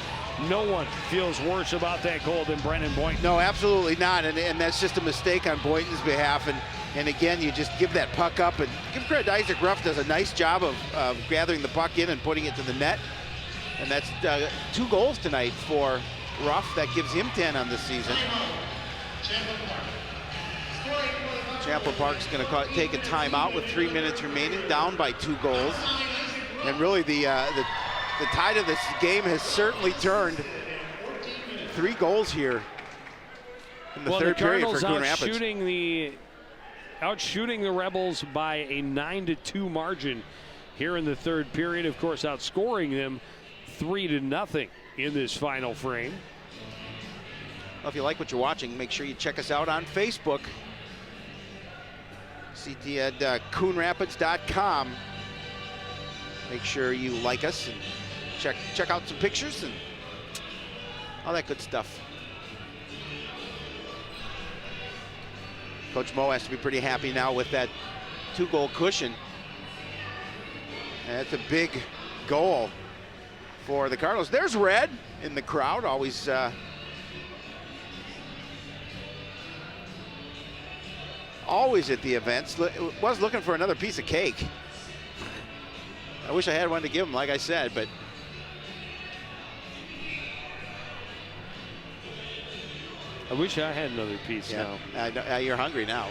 no one feels worse about that goal than Brendan Boynton. No, absolutely not, and that's just a mistake on Boynton's behalf. And again, you just give that puck up, and give credit to Isaac Ruff, does a nice job of gathering the puck in and putting it to the net. And that's 2 goals tonight for Ruff. That gives him 10 on the season. Champlin Park's going to take a timeout with 3 minutes remaining, down by 2 goals. And really the tide of this game has certainly turned. 3 goals here in the third period for Coon Rapids. Outshooting the Rebels by a 9-2 margin here in the third period. Of course, outscoring them 3-0 in this final frame. Well, if you like what you're watching, make sure you check us out on Facebook. CT at coonrapids.com. Make sure you like us and check out some pictures and all that good stuff. Coach Mo has to be pretty happy now with that 2-goal cushion. And that's a big goal for the Cardinals. There's Red in the crowd, always always at the events. Was looking for another piece of cake. I wish I had one to give him, like I said, but I wish I had another piece now. You're hungry now.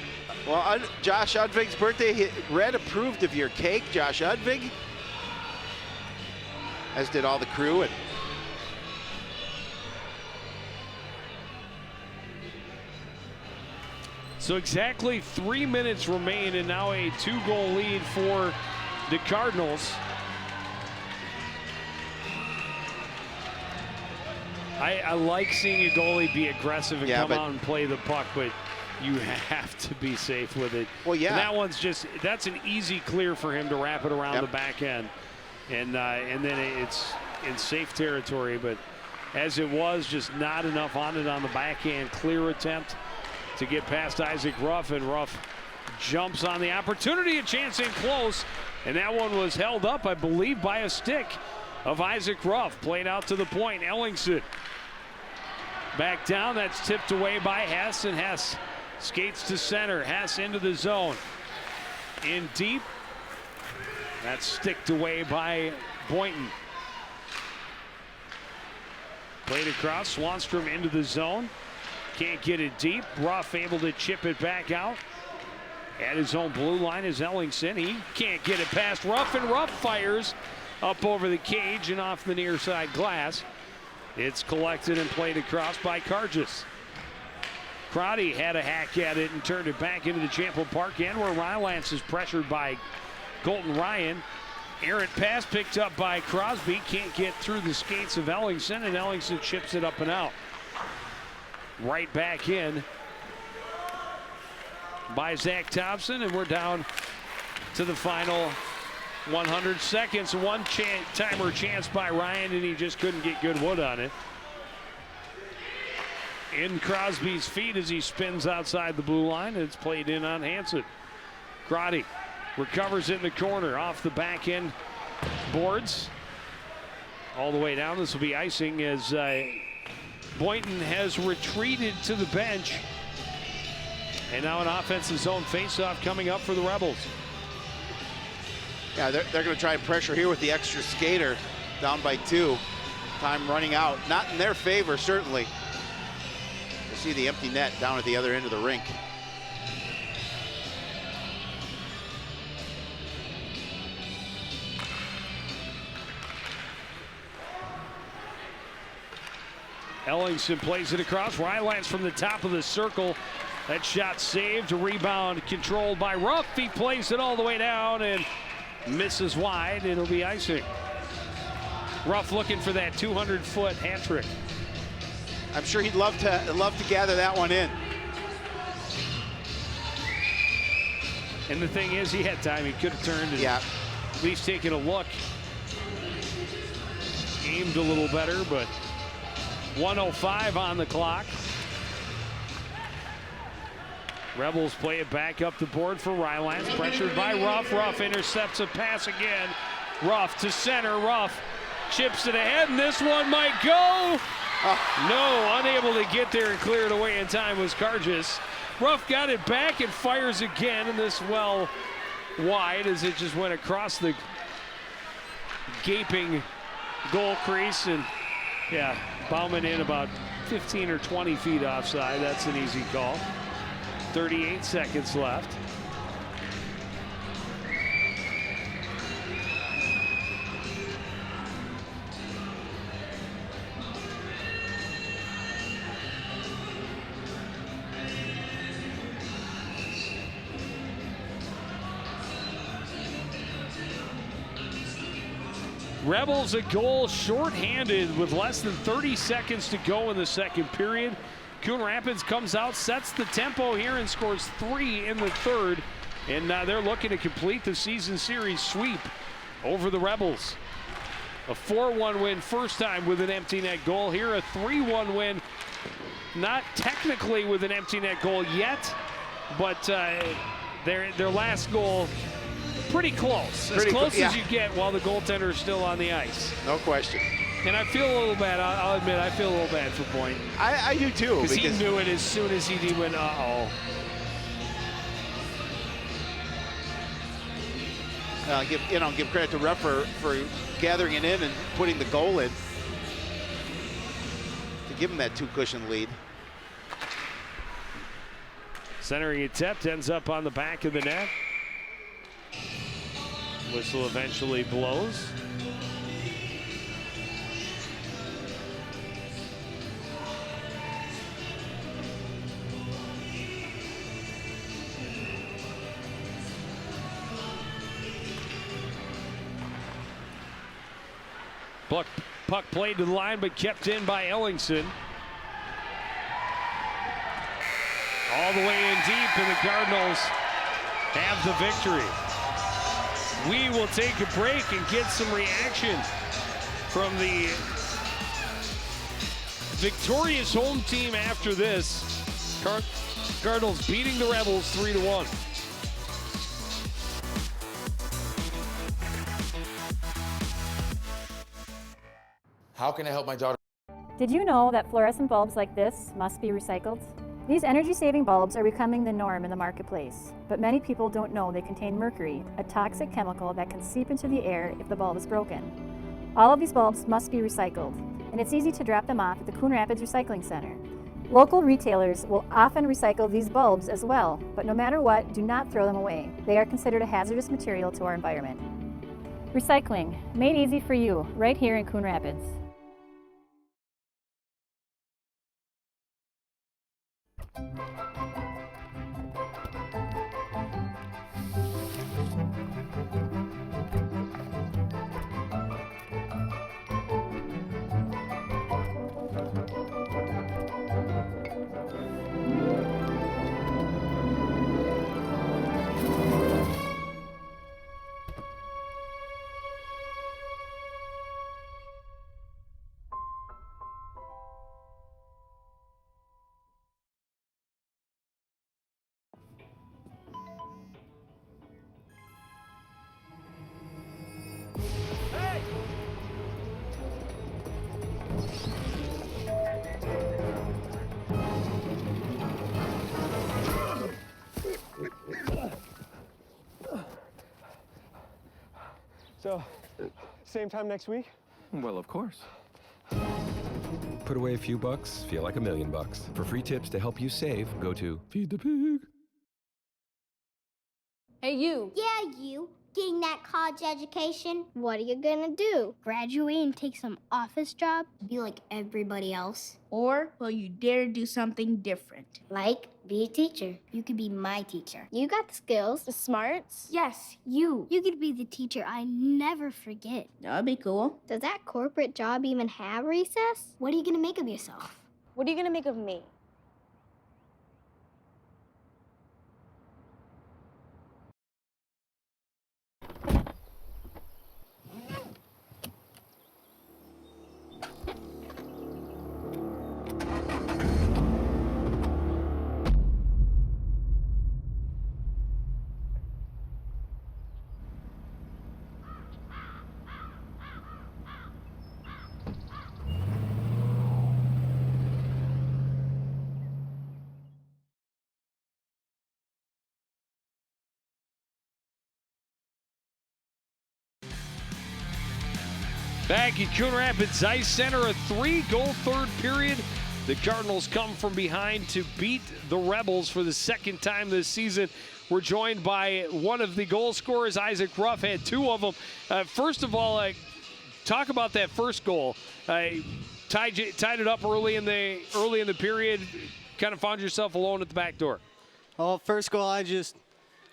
Well, Josh Udvig's birthday, Red approved of your cake, Josh Udvig, as did all the crew. And so exactly 3 minutes remain, and now a 2-goal lead for the Cardinals. I like seeing a goalie be aggressive and come out and play the puck, but you have to be safe with it. Well, yeah. And that one's that's an easy clear for him to wrap it around the back end. And then it's in safe territory, but as it was, just not enough on it on the backhand. Clear attempt to get past Isaac Ruff, and Ruff jumps on the opportunity, a chance in close, and that one was held up, I believe, by a stick of Isaac Ruff. Played out to the point. Ellingson back down. That's tipped away by Hess, and Hess skates to center. Hess into the zone. In deep. That's sticked away by Boynton. Played across. Swanstrom into the zone. Can't get it deep. Ruff able to chip it back out. At his own blue line is Ellingson. He can't get it past Ruff, and Ruff fires up over the cage and off the near side glass. It's collected and played across by Cargis. Crotty had a hack at it and turned it back into the Champlin Park end, where Rylance is pressured by Colton Ryan. Errant pass picked up by Crosby. Can't get through the skates of Ellingson, and Ellingson chips it up and out. Right back in by Zach Thompson, and we're down to the final 100 seconds. One timer chance by Ryan, and he just couldn't get good wood on it. In Crosby's feet as he spins outside the blue line, and it's played in on Hansen. Crotty recovers in the corner off the back end boards. All the way down. This will be icing as Boynton has retreated to the bench. And now an offensive zone faceoff coming up for the Rebels. Yeah, they're going to try and pressure here with the extra skater, down by 2. Time running out. Not in their favor, certainly. You see the empty net down at the other end of the rink. Ellingson plays it across. Rylance from the top of the circle. That shot saved. A rebound controlled by Ruff. He plays it all the way down and misses wide. It'll be icing. Ruff looking for that 200-foot hat trick. I'm sure he'd love to gather that one in. And the thing is, he had time. He could have turned and at least taken a look. Aimed a little better, but 1:05 on the clock. Rebels play it back up the board for Rylance. Pressured by Ruff. Ruff intercepts a pass again. Ruff to center. Ruff chips it ahead, and this one might go. No, unable to get there and clear it away in time was Cargis. Ruff got it back and fires again, and this well wide as it just went across the gaping goal crease. And yeah, Bauman in about 15 or 20 feet offside. That's an easy call. 38 seconds left. Rebels a goal shorthanded with less than 30 seconds to go in the second period. Coon Rapids comes out, sets the tempo here, and scores 3 in the third. And they're looking to complete the season series sweep over the Rebels. A 4-1 win first time with an empty net goal. Here a 3-1 win, not technically with an empty net goal yet, but their last goal pretty close. As close as you get while the goaltender is still on the ice. No question. And I feel a little bad. I'll admit, I feel a little bad for Boynton. I do too. Because he knew it as soon as he went, uh-oh. Give credit to Ruff for gathering it in and putting the goal in to give him that 2-cushion lead. Centering attempt ends up on the back of the net. Whistle eventually blows. Puck played to the line, but kept in by Ellingson. All the way in deep, and the Cardinals have the victory. We will take a break and get some reaction from the victorious home team after this. Cardinals beating the Rebels 3-1. How can I help my daughter? Did you know that fluorescent bulbs like this must be recycled? These energy-saving bulbs are becoming the norm in the marketplace, but many people don't know they contain mercury, a toxic chemical that can seep into the air if the bulb is broken. All of these bulbs must be recycled, and it's easy to drop them off at the Coon Rapids Recycling Center. Local retailers will often recycle these bulbs as well, but no matter what, do not throw them away. They are considered a hazardous material to our environment. Recycling, made easy for you, right here in Coon Rapids. So, same time next week? Well, of course. Put away a few bucks, feel like $1 million. For free tips to help you save, go to Feed the Pig. Hey, you. Yeah, you. Getting that college education, what are you gonna do? Graduate and take some office job? Be like everybody else? Or will you dare do something different? Like, be a teacher. You could be my teacher. You got the skills. The smarts? Yes, you. You could be the teacher I never forget. That'd be cool. Does that corporate job even have recess? What are you gonna make of yourself? What are you gonna make of me? Back at Coon Rapids Ice Center, a 3-goal third period. The Cardinals come from behind to beat the Rebels for the second time this season. We're joined by one of the goal scorers, Isaac Ruff, had 2 of them. First of all, talk about that first goal. Tied it up early in the period. Kind of found yourself alone at the back door. Well, first goal, I just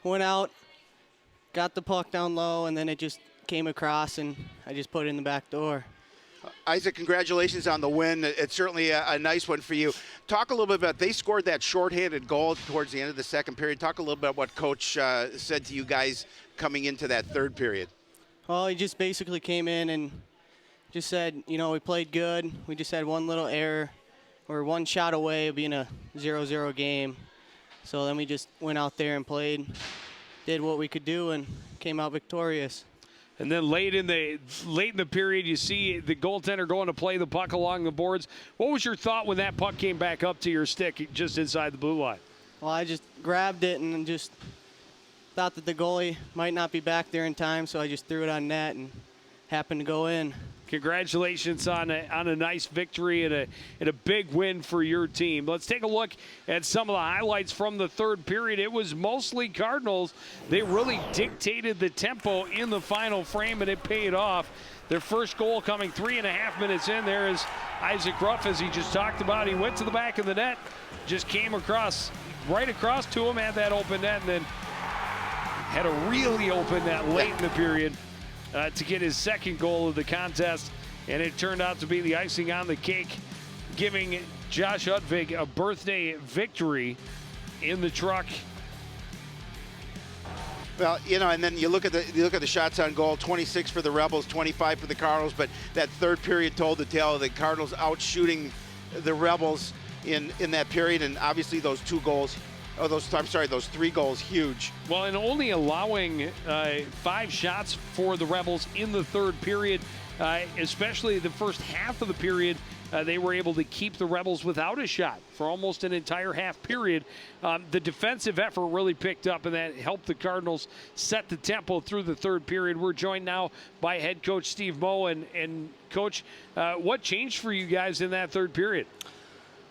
went out, got the puck down low, and then it just came across, and I just put it in the back door. Isaac, congratulations on the win. It's certainly a nice one for you. Talk a little bit about, they scored that shorthanded goal towards the end of the second period. Talk a little bit about what Coach said to you guys coming into that third period. Well, he just basically came in and just said, you know, we played good. We just had one little error. We're one shot away of being a 0-0 game. So then we just went out there and played, did what we could do, and came out victorious. And then late in the period, you see the goaltender going to play the puck along the boards. What was your thought when that puck came back up to your stick just inside the blue line? Well, I just grabbed it and just thought that the goalie might not be back there in time, so I just threw it on net and happened to go in. Congratulations on a nice victory and a big win for your team. Let's take a look at some of the highlights from the third period. It was mostly Cardinals. They really dictated the tempo in the final frame, and it paid off. Their first goal coming 3.5 minutes in. There is Isaac Ruff, as he just talked about. He went to the back of the net, just came across, right across to him, had that open net, and then had a really open net late in the period. To get his second goal of the contest, and it turned out to be the icing on the cake, giving Josh Udvig a birthday victory in the truck. Well, you know, and then you look at the shots on goal, 26 for the Rebels, 25 for the Cardinals, but that third period told the tale of the Cardinals out-shooting the Rebels in that period, and obviously those 2 goals. Oh, those 3 goals, huge. Well, and only allowing 5 shots for the Rebels in the third period, especially the first half of the period, they were able to keep the Rebels without a shot for almost an entire half period. The defensive effort really picked up, and that helped the Cardinals set the tempo through the third period. We're joined now by head coach Steve Moe. And Coach, what changed for you guys in that third period?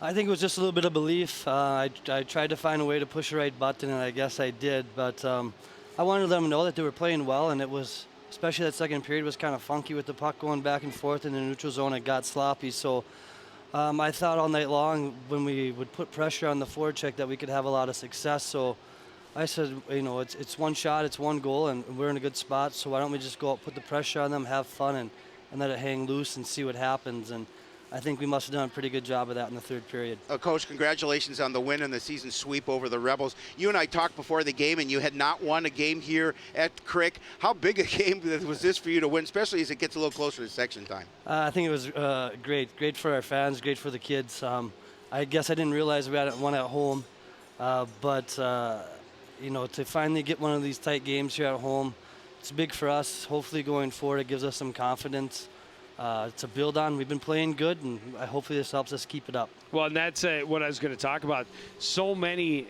I think it was just a little bit of belief. I tried to find a way to push the right button, and I guess I did. But I wanted to let them know that they were playing well, and it was, especially that second period, was kind of funky with the puck going back and forth in the neutral zone. It got sloppy. So I thought all night long when we would put pressure on the forecheck that we could have a lot of success. So I said, you know, it's one shot, it's one goal, and we're in a good spot. So why don't we just go out, put the pressure on them, have fun, and let it hang loose and see what happens. And I think we must have done a pretty good job of that in the third period. Coach, congratulations on the win and the season sweep over the Rebels. You and I talked before the game, and you had not won a game here at Crick. How big a game was this for you to win, especially as it gets a little closer to section time? I think it was great for our fans, great for the kids. I guess I didn't realize we hadn't won at home, but you know, to finally get one of these tight games here at home, it's big for us. Hopefully going forward, it gives us some confidence to build on. We've been playing good, and hopefully this helps us keep it up. Well, and that's what I was going to talk about. So many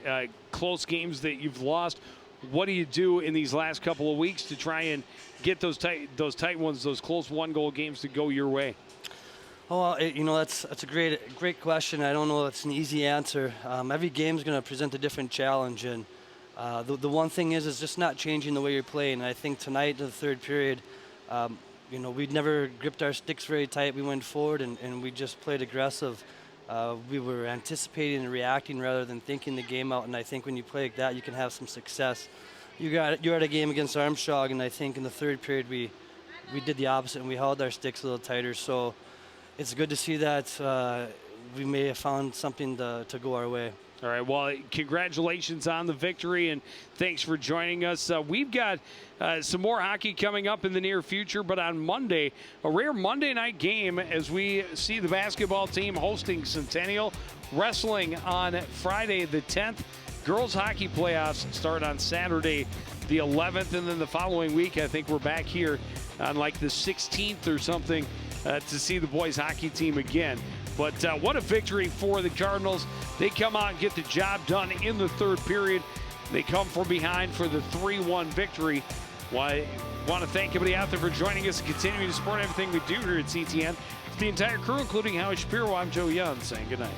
close games that you've lost. What do you do in these last couple of weeks to try and get those tight ones, those close one-goal games to go your way? Oh, you know, that's a great question. I don't know if it's an easy answer. Every game is going to present a different challenge, and the one thing is just not changing the way you're playing. And I think tonight in the third period, you know, we'd never gripped our sticks very tight. We went forward and we just played aggressive. We were anticipating and reacting rather than thinking the game out. And I think when you play like that, you can have some success. You're at a game against Armstrong, and I think in the third period we did the opposite and we held our sticks a little tighter. So it's good to see that we may have found something to go our way. All right, well, congratulations on the victory, and thanks for joining us. We've got some more hockey coming up in the near future, but on Monday, a rare Monday night game as we see the basketball team hosting Centennial. Wrestling on Friday the 10th. Girls hockey playoffs start on Saturday the 11th, and then the following week, I think we're back here on like the 16th or something to see the boys hockey team again. But what a victory for the Cardinals. They come out and get the job done in the third period. They come from behind for the 3-1 victory. Well, I want to thank everybody out there for joining us and continuing to support everything we do here at CTN. For the entire crew, including Howie Shapiro, I'm Joe Young, saying good night.